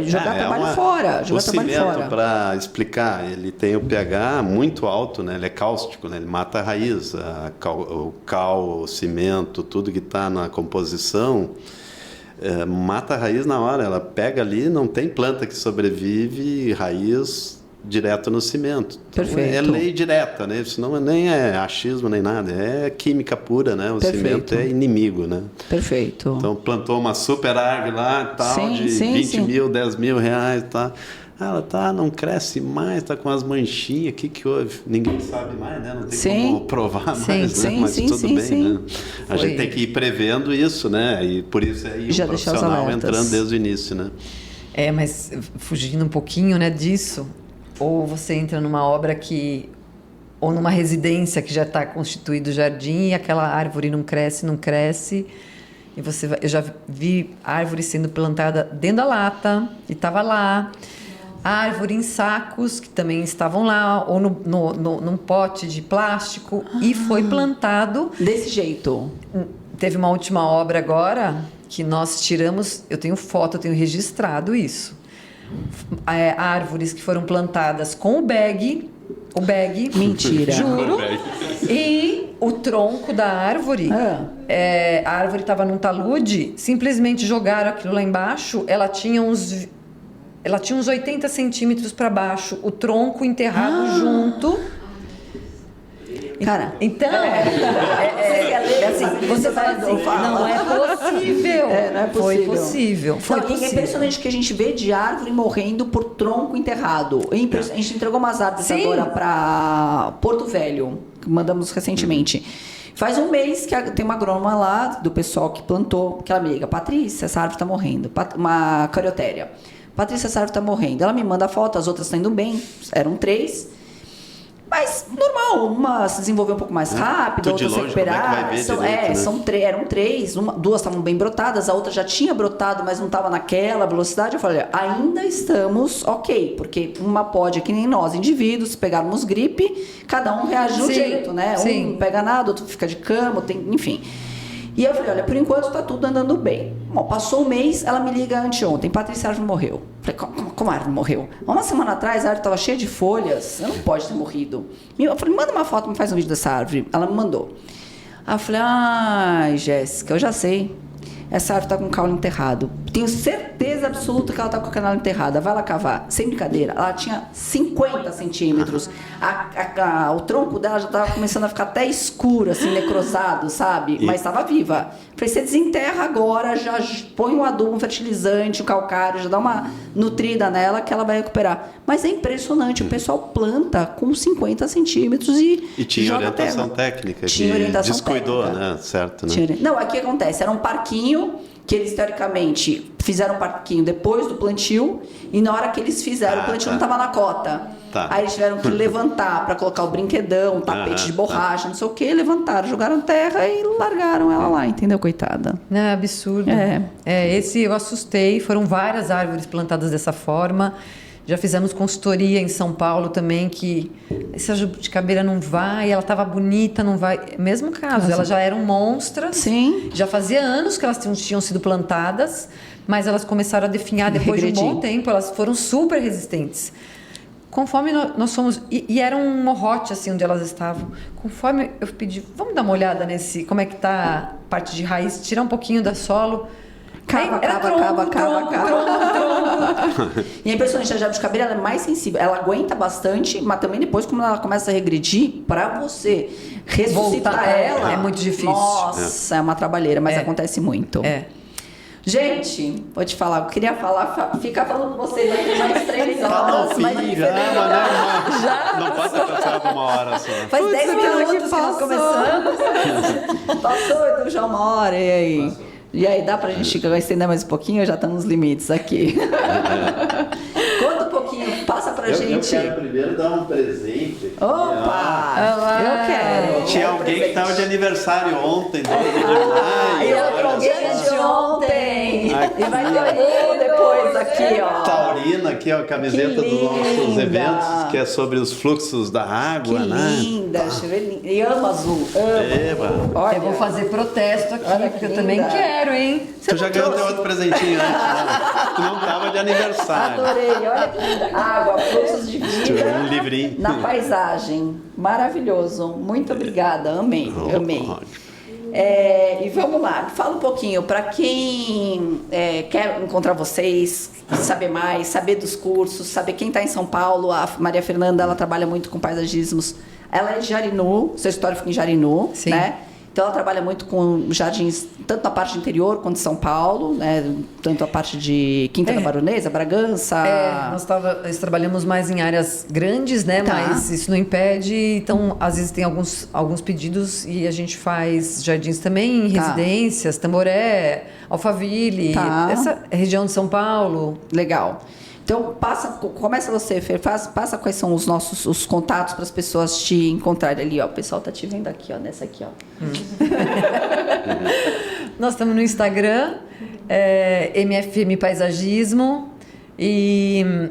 jogar trabalho fora. O cimento, para explicar, ele tem o pH muito alto, né? Ele é cáustico, né? Ele mata a raiz, o cal, o cimento, tudo que está na composição, mata a raiz na hora. Ela pega ali, não tem planta que sobrevive, raiz direto no cimento. Perfeito. É lei direta, né? Isso não nem é achismo nem nada, é química pura, né? O cimento é inimigo, né? Perfeito. Então plantou uma super árvore lá, tal, de 20 mil, 10 mil reais, tá? Ela não cresce mais, tá com as manchinhas, o que houve? Ninguém sabe mais, né? Não tem como provar mais, né? Mas tudo bem, né? A gente tem que ir prevendo isso, né? E por isso aí já o profissional entrando desde o início, né? Mas fugindo um pouquinho, né, disso, ou você entra numa obra ou numa residência que já está constituído o jardim e aquela árvore não cresce, e eu já vi árvore sendo plantada dentro da lata, e estava lá, árvore em sacos, que também estavam lá, ou num pote de plástico, e foi plantado... Desse jeito? Teve uma última obra agora, que nós tiramos, eu tenho foto, eu tenho registrado isso. Árvores que foram plantadas com o bag, mentira, juro, e o tronco da árvore, a árvore estava num talude, simplesmente jogaram aquilo lá embaixo, ela tinha uns 80 centímetros para baixo, o tronco enterrado junto. Cara, então, você fala assim, não é possível. Não é possível. Foi possível. É impressionante que a gente vê de árvore morrendo por tronco enterrado. A gente entregou umas árvores agora para Porto Velho, que mandamos recentemente. Faz um mês que tem uma agrônoma lá, do pessoal que plantou, que ela me liga, Patrícia, essa árvore está morrendo. Uma cariotéria. Patrícia, essa árvore está morrendo. Ela me manda a foto, as outras estão indo bem, eram 3. Mas normal, uma se desenvolveu um pouco mais rápido, outra se recuperar. Eram 3, 2 estavam bem brotadas, a outra já tinha brotado, mas não estava naquela velocidade. Eu falei, ainda estamos ok, porque uma pode, que nem nós, indivíduos, pegarmos gripe, cada um reage de um jeito, né? Um não pega nada, outro fica de cama, enfim. E eu falei, olha, por enquanto está tudo andando bem. Bom, passou um mês, ela me liga anteontem, Patrícia, a árvore morreu. Falei, como a árvore morreu? Uma semana atrás a árvore estava cheia de folhas, ela não pode ter morrido. Eu falei, manda uma foto, me faz um vídeo dessa árvore. Ela me mandou. Aí eu falei, Jéssica, eu já sei. Essa árvore está com o caule enterrado. Tenho certeza absoluta que ela tá com a canela enterrada. Vai lá cavar. Sem brincadeira. Ela tinha 50 centímetros. O tronco dela já tava começando a ficar até escuro, assim, necrosado, sabe? Mas estava viva. Falei, você desenterra agora, já põe um adubo, um fertilizante, um calcário, já dá uma nutrida nela que ela vai recuperar. Mas é impressionante. O pessoal planta com 50 centímetros e tinha joga orientação terra. técnica. Tinha que orientação descuidou, técnica. né? Certo, né? Não, aqui acontece. Era um parquinho que eles, teoricamente, fizeram um parquinho depois do plantio e na hora que eles fizeram, o plantio não estava na cota. Tá. Aí eles tiveram que levantar para colocar o brinquedão, o tapete de borracha, não sei o que, levantaram, jogaram terra e largaram ela lá, entendeu, coitada? É absurdo. Esse eu assustei, foram várias árvores plantadas dessa forma. Já fizemos consultoria em São Paulo também, que essa jabuticabeira não vai, ela estava bonita, não vai. Mesmo caso, elas já eram monstras. Sim. Já fazia anos que elas tinham sido plantadas, mas elas começaram a definhar depois de um bom tempo, elas foram super resistentes. Conforme nós fomos... E era um morrote, assim, onde elas estavam. Conforme eu pedi, vamos dar uma olhada nesse... Como é que tá a parte de raiz, tirar um pouquinho da solo... Cava. E é impressionante, a jabuticabeira ela é mais sensível. Ela aguenta bastante, mas também depois, quando ela começa a regredir, pra você ressuscitar voltar, ela... é muito difícil. Nossa, é uma trabalhadeira, mas acontece muito. Gente, vou te falar, eu queria ficar falando com vocês aqui mais 3 horas, mas não pode ter passado 1 hora só. faz 10 minutos que nós começamos. Passou, então já 1 hora, e aí? E aí, dá pra gente estender mais um pouquinho ou já estamos nos limites aqui? Conta um pouquinho, passa pra gente. Eu quero primeiro dar um presente. Opa! Eu quero. Tinha alguém que estava de aniversário ontem, 12 de maio. Eu alguém de ontem. E vai ter depois aqui, ó. Taurina, aqui, ó, a camiseta dos nossos linda. eventos, que é sobre os fluxos da água, Que né? linda, deixa eu ver. E amo azul, amo. Olha, Eu vou fazer protesto aqui, Olha porque que eu também linda. quero, hein? Tu já ganhou teu outro presentinho antes, né? Tu não tava de aniversário. Adorei, olha que linda. Água, fluxos de vida. Um livrinho. Na paisagem. Maravilhoso. Muito obrigada. Amei, amei. E vamos lá, fala um pouquinho para quem quer encontrar vocês, saber mais, saber dos cursos, saber quem está em São Paulo. A Maria Fernanda, ela trabalha muito com paisagismos. Ela é de Jarinu, seu história fica em Jarinu, Sim. né? Então ela trabalha muito com jardins, tanto na parte interior quanto de São Paulo, né? Tanto a parte de Quinta da Baronesa, Bragança. Nós trabalhamos mais em áreas grandes, né? Tá. Mas isso não impede. Então, às vezes tem alguns pedidos e a gente faz jardins também em residências, Tamboré, Alphaville, essa região de São Paulo. Legal. Então, começa você, Fer, passa quais são os contatos para as pessoas te encontrarem ali, ó. O pessoal tá te vendo aqui, ó, nessa aqui, ó. Nós estamos no Instagram, MFM Paisagismo e...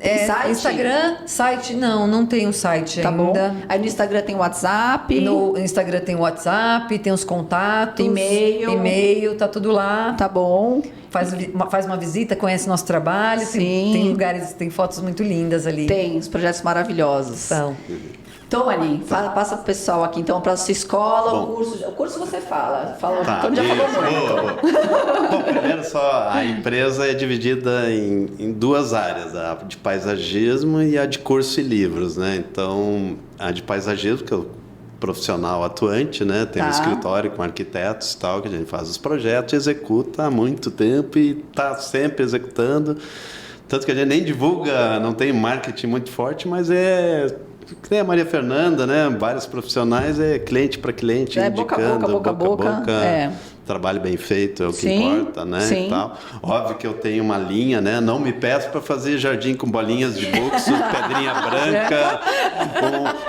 Tem site? Instagram, site, não tem um site Tá ainda. bom. Aí no Instagram tem o WhatsApp. No Instagram tem o WhatsApp, tem os contatos. E-mail, tá tudo lá. Tá bom. Faz uma visita, conhece nosso trabalho. Sim. Tem lugares, tem fotos muito lindas ali. Tem os projetos maravilhosos. São. Tony, passa pro pessoal aqui, então, para a sua escola, o curso você fala. Tony já falou muito. Bom, primeiro só, a empresa é dividida em 2 áreas, a de paisagismo e a de curso e livros, né? Então, a de paisagismo, que é o profissional atuante, né? Tem um escritório com arquitetos e tal, que a gente faz os projetos, executa há muito tempo e está sempre executando. Tanto que a gente nem divulga, não tem marketing muito forte, mas que nem a Maria Fernanda, né? Vários profissionais, cliente para cliente, indicando, boca a boca. Trabalho bem feito é o que importa, né? Sim. E tal. Óbvio que eu tenho uma linha, né? Não me peço para fazer jardim com bolinhas de buxo, pedrinha branca,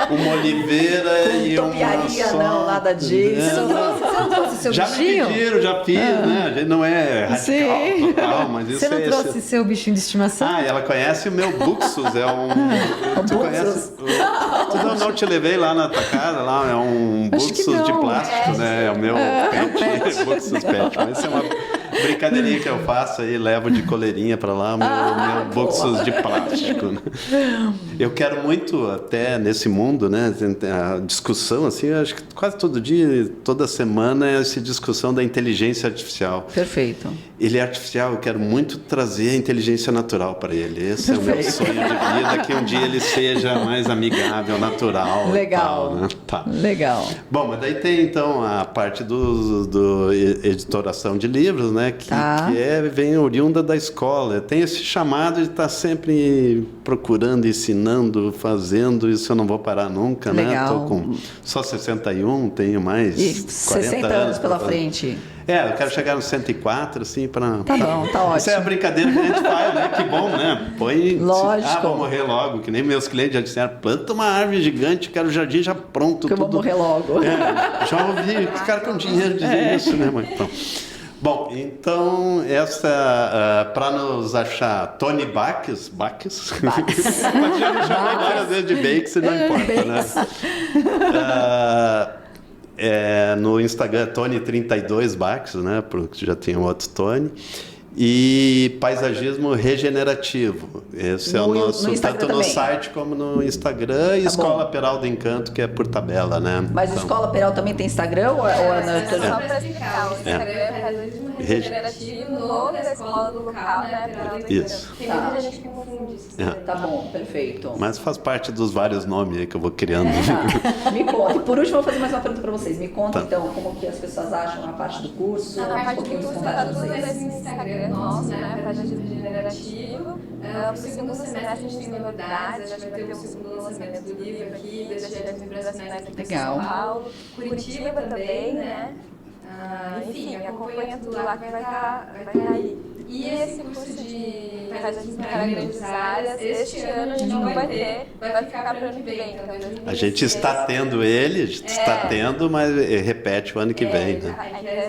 uma oliveira e uma topiaria, só. não, nada disso. Você não trouxe seu Já bichinho? me pediram, já fiz, né? A gente não é radical total, mas isso Você não trouxe seu bichinho de estimação? ela conhece o meu buxus, Tu conhece? Não te levei lá na tua casa, lá é um buxus de plástico, né? É o meu pet, buxus pet. Mas isso é uma brincadeirinha que eu faço aí, levo de coleirinha para lá meu buxus de plástico. Né? Eu quero muito, até nesse mundo, né, a discussão, assim, eu acho que quase todo dia, toda semana, é essa discussão da inteligência artificial. Perfeito. Ele é artificial, eu quero muito trazer a inteligência natural para ele. Esse é o meu sonho de vida, que um dia ele seja mais amigável, natural. Legal. E tal, né? Tá. Legal. Bom, mas daí tem então a parte do editoração de livros, né? Que vem oriunda da escola. Tem esse chamado de estar sempre procurando, ensinando, fazendo. Isso eu não vou parar nunca, Legal. né? Estou com só 61, tenho mais E 40 60 anos pela frente. Eu quero chegar nos 104, assim, para... Tá bom, tá ótimo. Isso é a brincadeira que a gente faz, né? Que bom, né? Põe... Lógico. vou morrer logo, que nem meus clientes já disseram, planta uma árvore gigante, quero o jardim já pronto. Que eu vou morrer logo. Já ouvi os caras com dinheiro dizer isso, né, mãe? Então, bom, então, para nos achar, Tony Baques, mas já me chamou várias vezes de Bakes, não importa, né? No Instagram, Tony32 Baques, né? Porque já tem um outro Tony. E paisagismo regenerativo. Esse é o nosso, tanto no site como no Instagram. E Escola Peral do Encanto, que é por tabela, né? Mas a Escola Peral também tem Instagram? Ou é só para explicar. O Instagram é paisagismo regenerativo da escola do local, né? Peral do Encanto. Isso. Tem muita gente que confunde isso. Tá bom, perfeito. Mas faz parte dos vários nomes aí que eu vou criando. Me conta. E por último, eu vou fazer mais uma pergunta para vocês. Me conta, então, como que as pessoas acham a parte do curso. A parte do pouquinho curso dos está contatos tudo de vocês. no Instagram nosso, né? Paisagismo regenerativo. No segundo semestre a gente tem novidades. A gente vai ter o segundo lançamento do livro aqui, das agências internacionais aqui em São Paulo. Curitiba também, né? Enfim, acompanha tudo lá que vai estar aí. E esse curso de paisagismo para grandes áreas, este ano a gente não vai ter, vai ficar para o ano que vem. Então, A gente está tendo ele, está tendo, mas repete o ano que vem, né?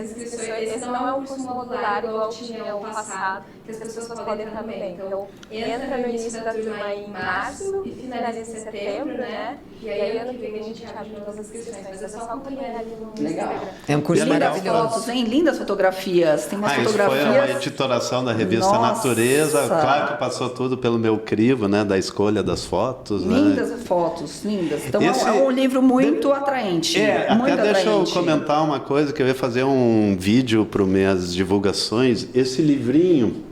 As inscrições, esse não é um curso modular igual tinha no passado, que as pessoas podem também. Então, entra no início da turma em março e finaliza em setembro, né? E aí, ano que vem, a gente abre novas inscrições, mas é só acompanhar ali no Instagram. É um curso Lindas maravilhoso. fotos, hein? Lindas fotografias. Tem umas Isso fotografias. foi uma editoração da revista Nossa. Natureza. Claro que passou tudo pelo meu crivo, né? Da escolha das fotos. Lindas né? fotos, lindas. Então Esse- é um livro muito atraente. Muito até deixa eu atraente. comentar uma coisa, que eu ia fazer um vídeo para minhas divulgações. Esse livrinho,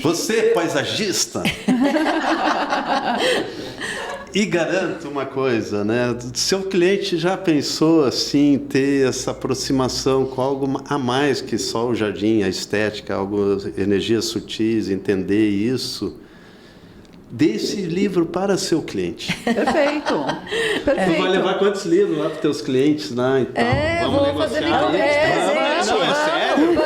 você paisagista? E garanto uma coisa, né? Seu cliente já pensou assim, ter essa aproximação com algo a mais que só o jardim, a estética, algo, energias sutis, entender isso? Dê esse livro para seu cliente. Perfeito. Tu Perfeito. vai levar quantos livros lá para os teus clientes lá e tal? vou fazer negociar isso? Não, é sério?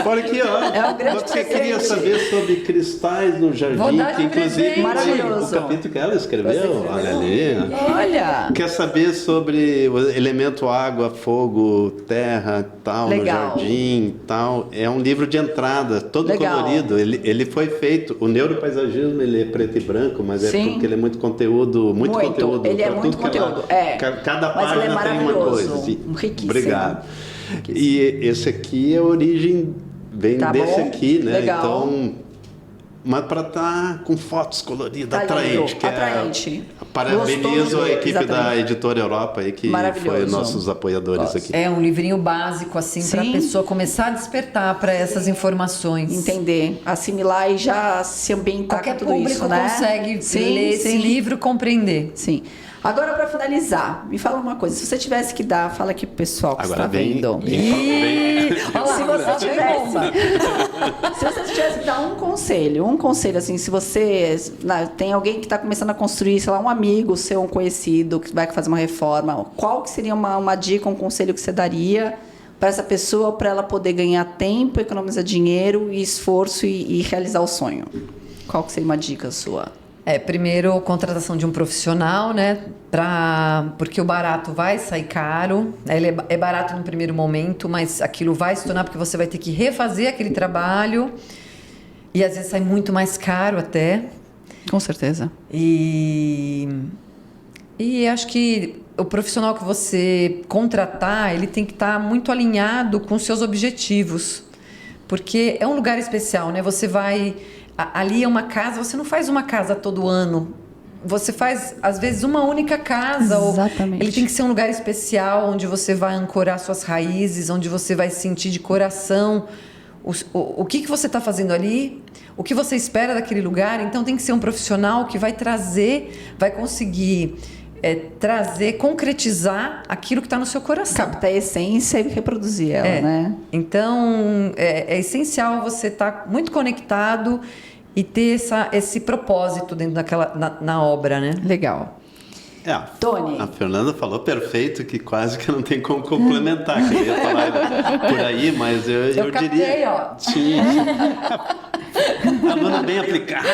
Olha aqui, ó. É um grande Você queria presente. saber sobre cristais no Vou jardim, dar de que inclusive presente. Maravilhoso. o capítulo que ela escreveu, olha ali. Olha. Quer saber sobre o elemento água, fogo, terra, tal, Legal. no jardim, tal. É um livro de entrada, todo Legal. colorido. Ele foi feito. O neuropaisagismo ele é preto e branco, mas é Sim. porque ele é muito conteúdo, muito conteúdo. Ele é pra muito tudo que conteúdo. Cada Mas ele é página tem uma maravilhoso. coisa. Assim. Riquíssimo. Obrigado. E esse aqui é a origem, vem Tá desse bom. aqui, né? Legal. Então, mas para estar com fotos coloridas, Tá atraente. lindo, Que atraente. Parabenizo Gostoso, a equipe da exatamente. Editora Europa aí, que Maravilhoso. foi nossos apoiadores Gosto. aqui. É um livrinho básico, assim, para a Sim. pessoa começar a despertar para essas informações. Entender, assimilar e já se ambientar Qualquer com tudo público isso, né? consegue Sim, ler esse sim. livro e compreender. Sim. Agora, para finalizar, me fala uma coisa. Se você tivesse que dar, fala aqui pro pessoal que Agora está vem, vendo. Olha lá, Se você tivesse, bomba. se você tivesse que dar um conselho, assim, se você tem alguém que está começando a construir, sei lá, um amigo seu, um conhecido, que vai fazer uma reforma, qual que seria uma dica, um conselho que você daria para essa pessoa, para ela poder ganhar tempo, economizar dinheiro e esforço e realizar o sonho? Qual que seria uma dica sua? Primeiro, contratação de um profissional, né? Porque o barato vai sair caro. Ele é barato no primeiro momento, mas aquilo vai se tornar porque você vai ter que refazer aquele trabalho. E às vezes sai muito mais caro até. Com certeza. E acho que o profissional que você contratar, ele tem que estar muito alinhado com os seus objetivos. Porque é um lugar especial, né? Você vai... Ali é uma casa, você não faz uma casa todo ano. Você faz, às vezes, uma única casa. Exatamente. Ele tem que ser um lugar especial, onde você vai ancorar suas raízes, onde você vai sentir de coração o que você está fazendo ali, o que você espera daquele lugar. Então, tem que ser um profissional que vai trazer, vai conseguir trazer, concretizar aquilo que está no seu coração. Captar a essência e reproduzir ela, né? Então, é essencial você estar muito conectado e ter esse propósito dentro na obra, né? Legal. Tony. A Fernanda falou perfeito, que quase que não tem como complementar. Queria falar por aí, mas eu captei, diria... ó. Sim. Aluna bem aplicada.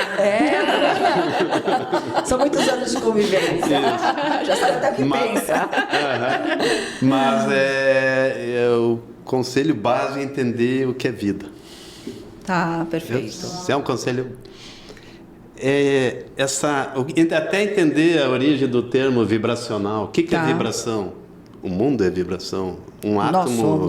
São muitos anos de convivência. Já sabe até o que pensa. Mas o conselho básico é entender o que é vida. Tá, perfeito. Esse é um conselho... até entender a origem do termo vibracional. O que é vibração? O mundo é vibração. Um átomo,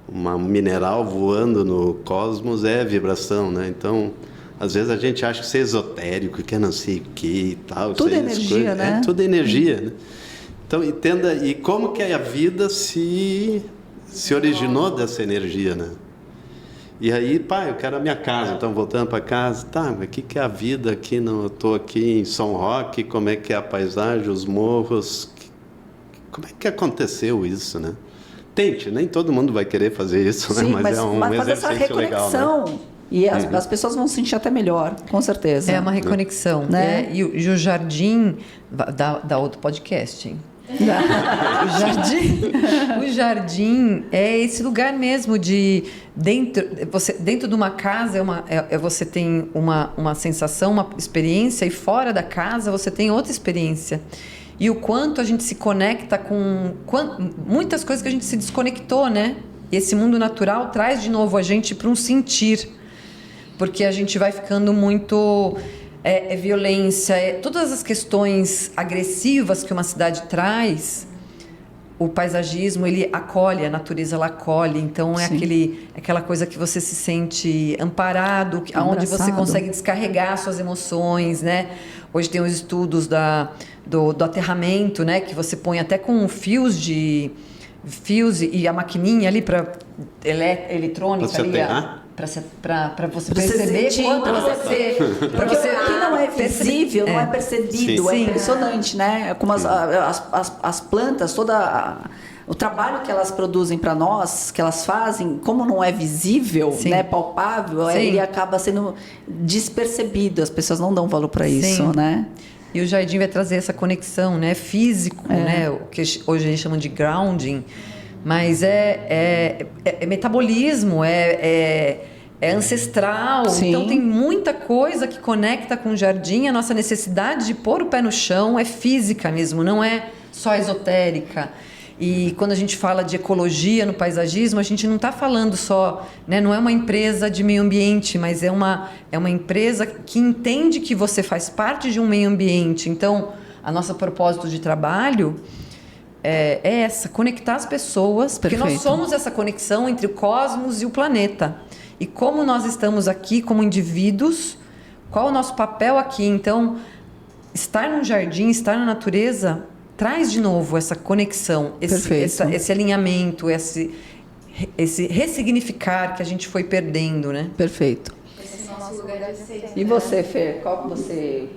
um mineral voando no cosmos é vibração, né? Então, às vezes a gente acha que isso é esotérico, que é não sei o que e tal. Tudo é energia, né? Tudo é energia, né? Então, entenda, e como que a vida se originou dessa energia, né? E aí, eu quero a minha casa, então voltando para casa, mas o que é a vida aqui? Eu estou aqui em São Roque, como é que é a paisagem, os morros, como é que aconteceu isso, né? Tente, nem todo mundo vai querer fazer isso, sim, né? Mas é um fazer essa exercício legal, né? E as pessoas vão se sentir até melhor, com certeza. É uma reconexão, né? E o jardim da outro podcast, hein? O jardim é esse lugar mesmo de dentro de uma casa você tem uma sensação, uma experiência, e fora da casa você tem outra experiência. E o quanto a gente se conecta com muitas coisas que a gente se desconectou, né? E esse mundo natural traz de novo a gente para um sentir, porque a gente vai ficando muito violência, todas as questões agressivas que uma cidade traz. O paisagismo, ele acolhe, a natureza ela acolhe, então aquela coisa que você se sente amparado, onde você consegue descarregar suas emoções, né? Hoje tem os estudos do aterramento, né? Que você põe até com fios e a maquininha ali para eletrônica pra ali, para você perceber porque o que não é visível não é percebido. Sim. É impressionante, né? Como as plantas, o trabalho que elas produzem para nós, que elas fazem, como não é visível, né, palpável, ele acaba sendo despercebido. As pessoas não dão valor para isso, né? E o jardim vai trazer essa conexão, né, físico, né, o que hoje a gente chama de grounding, mas é metabolismo, é ancestral. Sim. Então tem muita coisa que conecta com o jardim. A nossa necessidade de pôr o pé no chão é física mesmo, não é só esotérica. E quando a gente fala de ecologia no paisagismo, a gente não está falando só, né, não é uma empresa de meio ambiente, mas é uma empresa que entende que você faz parte de um meio ambiente. Então, a nossa propósito de trabalho é essa, conectar as pessoas, porque nós somos essa conexão entre o cosmos e o planeta. E como nós estamos aqui como indivíduos, qual o nosso papel aqui? Então, estar num jardim, estar na natureza, traz de novo essa conexão, esse alinhamento, esse ressignificar que a gente foi perdendo, né? Perfeito. Esse é o nosso lugar de essência. E você, Fê? Qual que você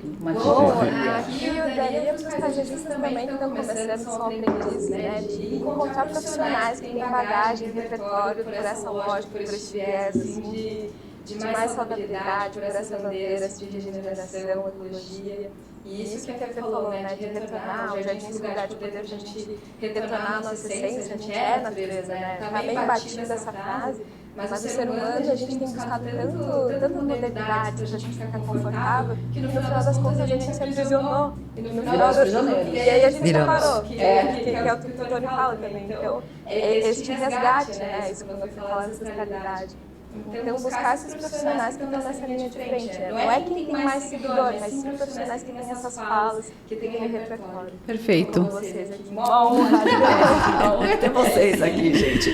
aqui eu daria para os paisagistas também que estão começando, são aprendizes, né? De encontrar profissionais que têm bagagem, repertório por essa lógica, por esse viés, assim, de mais saudabilidade, por essas bandeiras de regeneração, ecologia. E isso que a Fê falou, né, de retornar, o jardim é esse lugar de poder a gente retornar a nossa essência, a gente é natureza, né? Tá bem batida essa frase, mas o ser humano, a gente tem buscado tanta modernidade, a gente ficar confortável, que no final das contas a gente se aprisionou. E no final e aí a gente parou, que é o que o Tony fala também. Então, esse resgate, né, isso quando eu falo dessa realidade. Então, buscar esses profissionais que estão nessa linha de frente, né? Não é quem tem mais seguidor, mas sim profissionais que têm essas falas, que têm repertório. Perfeito. Como vocês aqui. Uma honra. Uma honra ter vocês aqui, gente.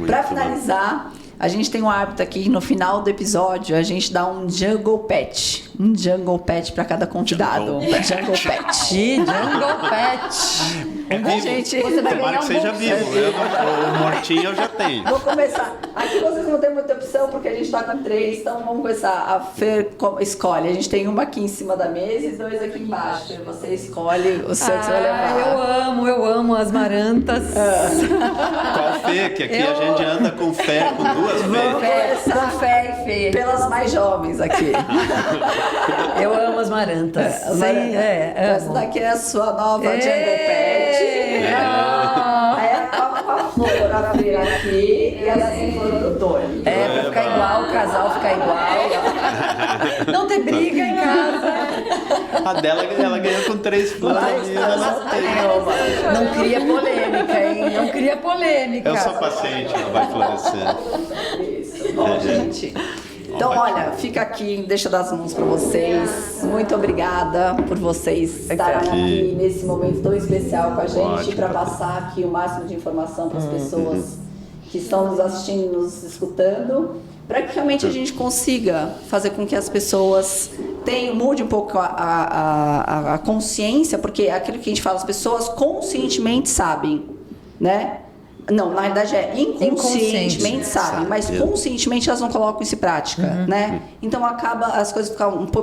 Para finalizar, a gente tem um hábito aqui, no final do episódio, a gente dá um jungle pet. Um jungle pet para cada convidado. Jungle pet. Jungle Pet. É vivo. Gente, Tomara que seja vivo. O mortinho eu já tenho. vou começar. Aqui vocês não tem muita opção, porque a gente tá com 3, então vamos começar. A Fer escolhe. A gente tem uma aqui em cima da mesa e 2 aqui embaixo. Você escolhe o seu que você vai levar. Eu amo as marantas. Qual Fê? Que aqui a gente anda com fé, com 2 Fê. Com fé e fé. Pelas mais jovens aqui. Eu amo as marantas. Sim, Essa amo. daqui é a sua nova Jungle Pet. Aí a flor ela vira aqui e assim flor do Tony. Pra ficar igual, o casal ficar igual. Não ter briga em casa. A dela, ela ganhou com 3 flores e ela não tem. Não cria polêmica, hein? Não cria polêmica. Eu sou paciente, ela vai florescer. Isso. Bom, gente. Então, olha, fica aqui, deixa eu dar as mãos para vocês. Muito obrigada por vocês estarem aqui nesse momento tão especial com a gente, para passar aqui o máximo de informação para as pessoas que estão nos assistindo, nos escutando, para que realmente a gente consiga fazer com que as pessoas mude um pouco a consciência, porque é aquilo que a gente fala, as pessoas conscientemente sabem, né? Não, na verdade inconscientemente sabem, mas conscientemente elas não colocam isso em prática, né? Então as coisas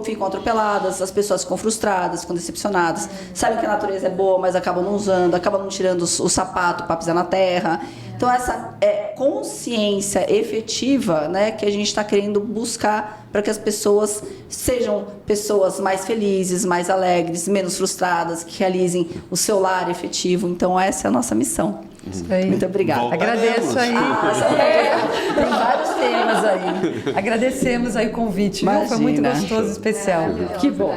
ficam atropeladas, as pessoas ficam frustradas, ficam decepcionadas, sabem que a natureza é boa, mas acabam não usando, acabam não tirando o sapato para pisar na terra. Então essa consciência efetiva, né, que a gente está querendo buscar para que as pessoas sejam pessoas mais felizes, mais alegres, menos frustradas, que realizem o seu lar efetivo. Então essa é a nossa missão. Muito obrigada. Agradeço aí. Tem vários temas aí. Agradecemos aí o convite, viu? Foi muito gostoso, especial. Que bom.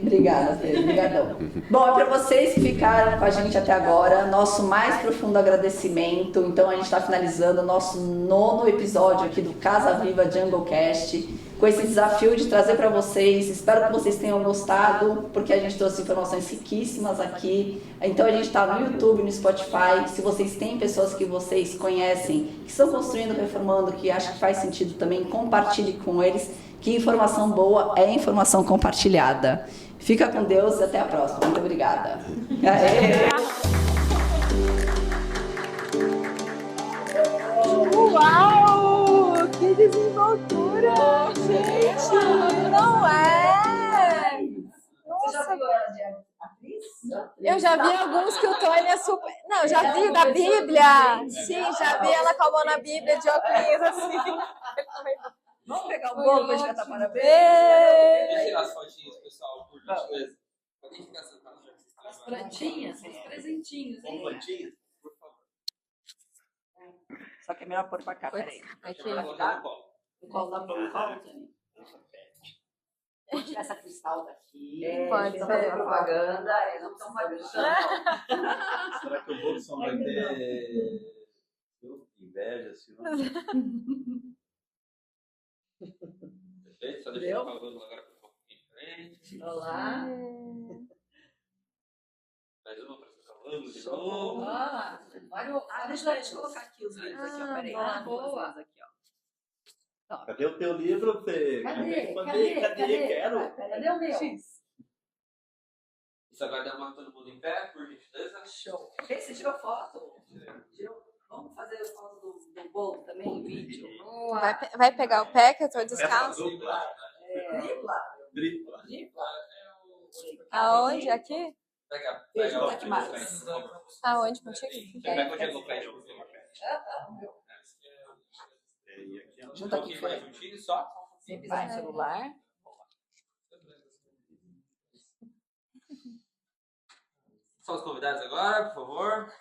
Obrigada, Pedro. Obrigadão. Bom, é para vocês que ficaram com a gente até agora, nosso mais profundo agradecimento. Então, a gente está finalizando o nosso 9º episódio aqui do Casa Viva JungleCast, com esse desafio de trazer para vocês. Espero que vocês tenham gostado, porque a gente trouxe informações riquíssimas aqui. Então, a gente está no YouTube, no Spotify. Se vocês têm pessoas que vocês conhecem, que estão construindo, reformando, que acham que faz sentido também, compartilhe com eles, que informação boa é informação compartilhada. Fica com Deus e até a próxima. Muito obrigada. Uau! Que desenvoltura! Gente, não é? Nossa! Eu já vi alguns que o Tony é super... Não, já vi da Bíblia. Sim, já vi ela com a mão na Bíblia de óculos assim. Vamos pegar o bolo para a gente cantar parabéns? Deixa tirar as fotinhas, pessoal, por gentileza. Podem ficar sentados. As plantinhas, os presentinhos. Com plantinha? Por favor. Só que é melhor pôr para cá, peraí. Deixa eu colocar no colo. O colo da boca, Tony. Vou tirar essa cristal daqui. Pode Estão ser. fazendo propaganda, eles não estão fazendo. Será que o Bolson vai ter inveja? Assim, Perfeito? Só deixa eu falando agora um pouco em frente. Olá. Mais uma para ficar falando de novo. Deixa eu colocar aqui os livros aqui, ó. Peraí. Boa. Aqui, ó. Cadê o teu livro, Fê? Cadê? Quero. Cadê o meu? Isso agora dá uma todo mundo em pé, por gentileza. Show. Você tirou foto? Vamos fazer a foto do bolo também, vídeo? Vai pegar o pé que eu tô descalço? Dripla. Aonde? Aqui? Pega Beijo, o tá demais. Aonde contigo? Pega o Diego Pé. Junta Um aqui, pouquinho mais juntinho, só. Sempre vai no celular. Só os convidados agora, por favor.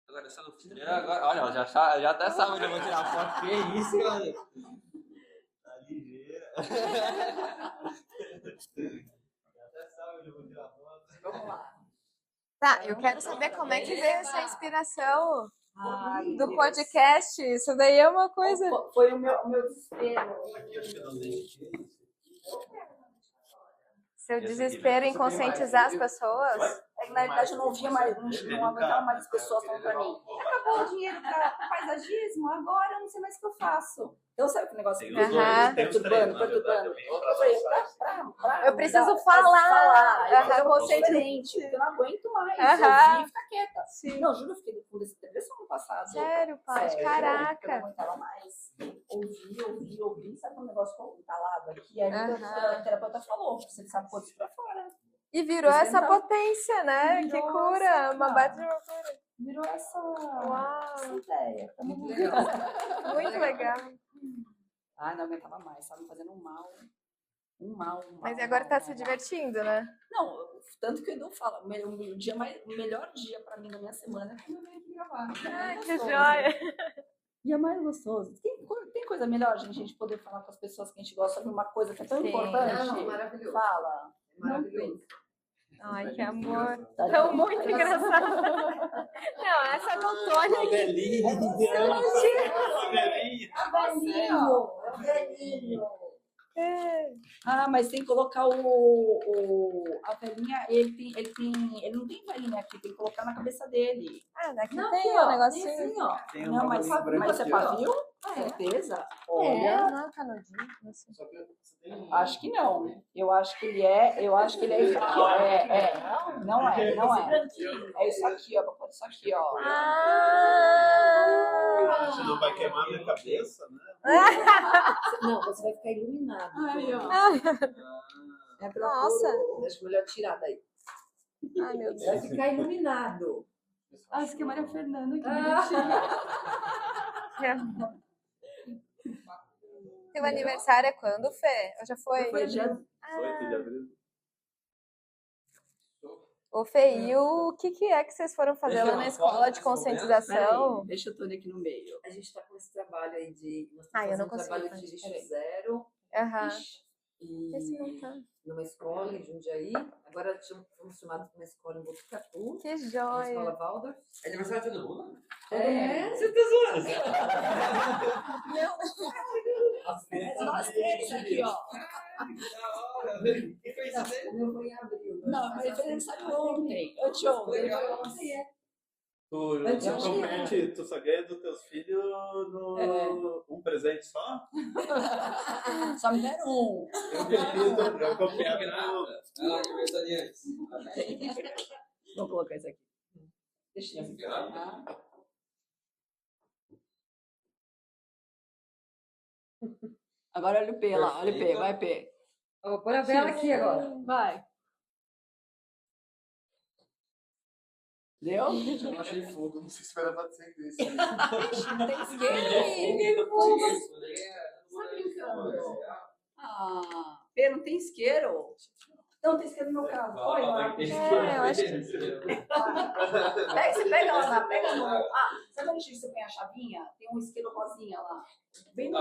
Agora só no anfitrião. Agora, olha, já até sabe onde eu vou tirar a foto. Que isso, galera? Tá ligeira. Até sabe onde eu vou tirar a foto. Vamos lá. Tá, eu quero saber como é que veio essa inspiração do podcast. Isso daí é uma coisa... Foi o meu desespero. Aqui acho que eu não deixei. Seu desespero em conscientizar as pessoas. Na verdade, eu não via mais, não aguentava mais as pessoas falando pra mim. acabou o dinheiro para paisagismo, agora eu não sei mais o que eu faço. Então, sabe que negócio Tem os dois, tem os três, na verdade, também, Eu falei, Eu preciso falar. Eu Aham, vou consciente. diferente, porque eu não aguento mais. Aham. Eu vi e ficar quieta. Sim. Não, juro, eu fiquei com depressão no passado. Sério, Paty? Sério, eu não Caraca. aguentava mais. Ouvi. Sabe um negócio entalado aqui? Aí Aham. a terapeuta falou, você precisa pôr isso pra fora. E virou Você essa tá- potência, né? Que Virou cura. essa, Uma cara. baita de uma cura. Virou essa Uau. ideia. Muito legal. Muito legal. Ai, não aguentava mais, tava me fazendo um mal. Mas e agora tá se divertindo, né? Não, tanto que o Edu fala, o melhor dia pra mim da minha semana é quando eu venho aqui gravar. Ai, que Gostoso. joia. Dia mais gostoso. Tem coisa melhor, gente, a gente poder falar com as pessoas que a gente gosta sobre uma coisa que é tão Sim. importante? Não, maravilhoso. Fala. Maravilhoso. Ai, que amor. Tá Tão de- muito engraçado. Não, essa do Tony aqui. Velhinho. Velhinho. É. Ah, mas tem que colocar a velhinha, ele não tem velhinha aqui, tem que colocar na cabeça dele. Ah, daqui Não, tem aqui, um ó, negocinho. assim, ó. Tem Não, um mas bagulho branco você aqui, ó. pavio? Certeza? É, Olha, não, canudinho. Não sei. Só que você tem acho que não. Eu acho que ele é isso aqui, ó. Não é. É isso aqui, ó. Vou pôr isso aqui, ó. Ah! Você não vai queimar minha cabeça, né? Não, você vai ficar iluminado. Aí, ó. É pra Nossa. Acho melhor tirar daí. Ai, meu Deus. Vai ficar iluminado. Ah, isso aqui é Maria Fernanda, que Que amor. Seu aniversário é quando, Fê? Eu já foi? Foi dia 8 de abril. Ô, Fê, e o que é que vocês foram fazer Deixa lá eu na uma escola foto de nesse conscientização? Deixa eu Tony aqui no meio. A gente está com esse trabalho aí de. Nós Ah, eu estamos não fazendo um consigo, trabalho de gente, lixo peraí. zero. Aham. E Esse não tá. numa escola em Jundiaí. Agora fomos chamados para uma escola em Botucatu. Que Uma escola joia. Waldorf. É aniversário de todo mundo? Você tá zoando? Nós três aqui, ó. Que coincidência. O meu foi em abril. Não, mas ele fez aniversário ontem. Anteontem. Tu só ganha dos teus filhos um presente só? Só me deram um. Eu copiava no... Aniversariante. Vou colocar isso aqui. Deixa eu ver. Agora olha o P lá, olha o P, vai P. Eu vou pôr a vela aqui agora. Vai. Deu? Eu não achei fogo, não sei se vai dar pra acender isso. Não tem isqueiro. Tá brincando. Ah, P, não tem isqueiro? Não tem isqueiro no meu carro. Olha lá. É, eu acho que... Você pega lá, pega no... Ah, sabe onde você põe a chavinha? Tem um isqueiro rosinha lá. Bem no...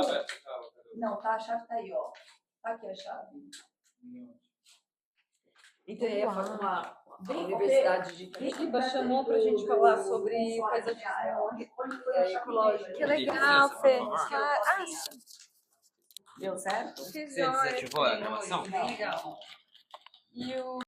Não, tá, a chave tá aí, ó. Tá aqui a chave. Então, eu ia fazer uma Bem universidade de Curitiba chamou pra gente falar sobre paisagismo ecológico. Que legal, Fê. Ah, Deu certo? que Você joia. desativou a gravação? Legal. E o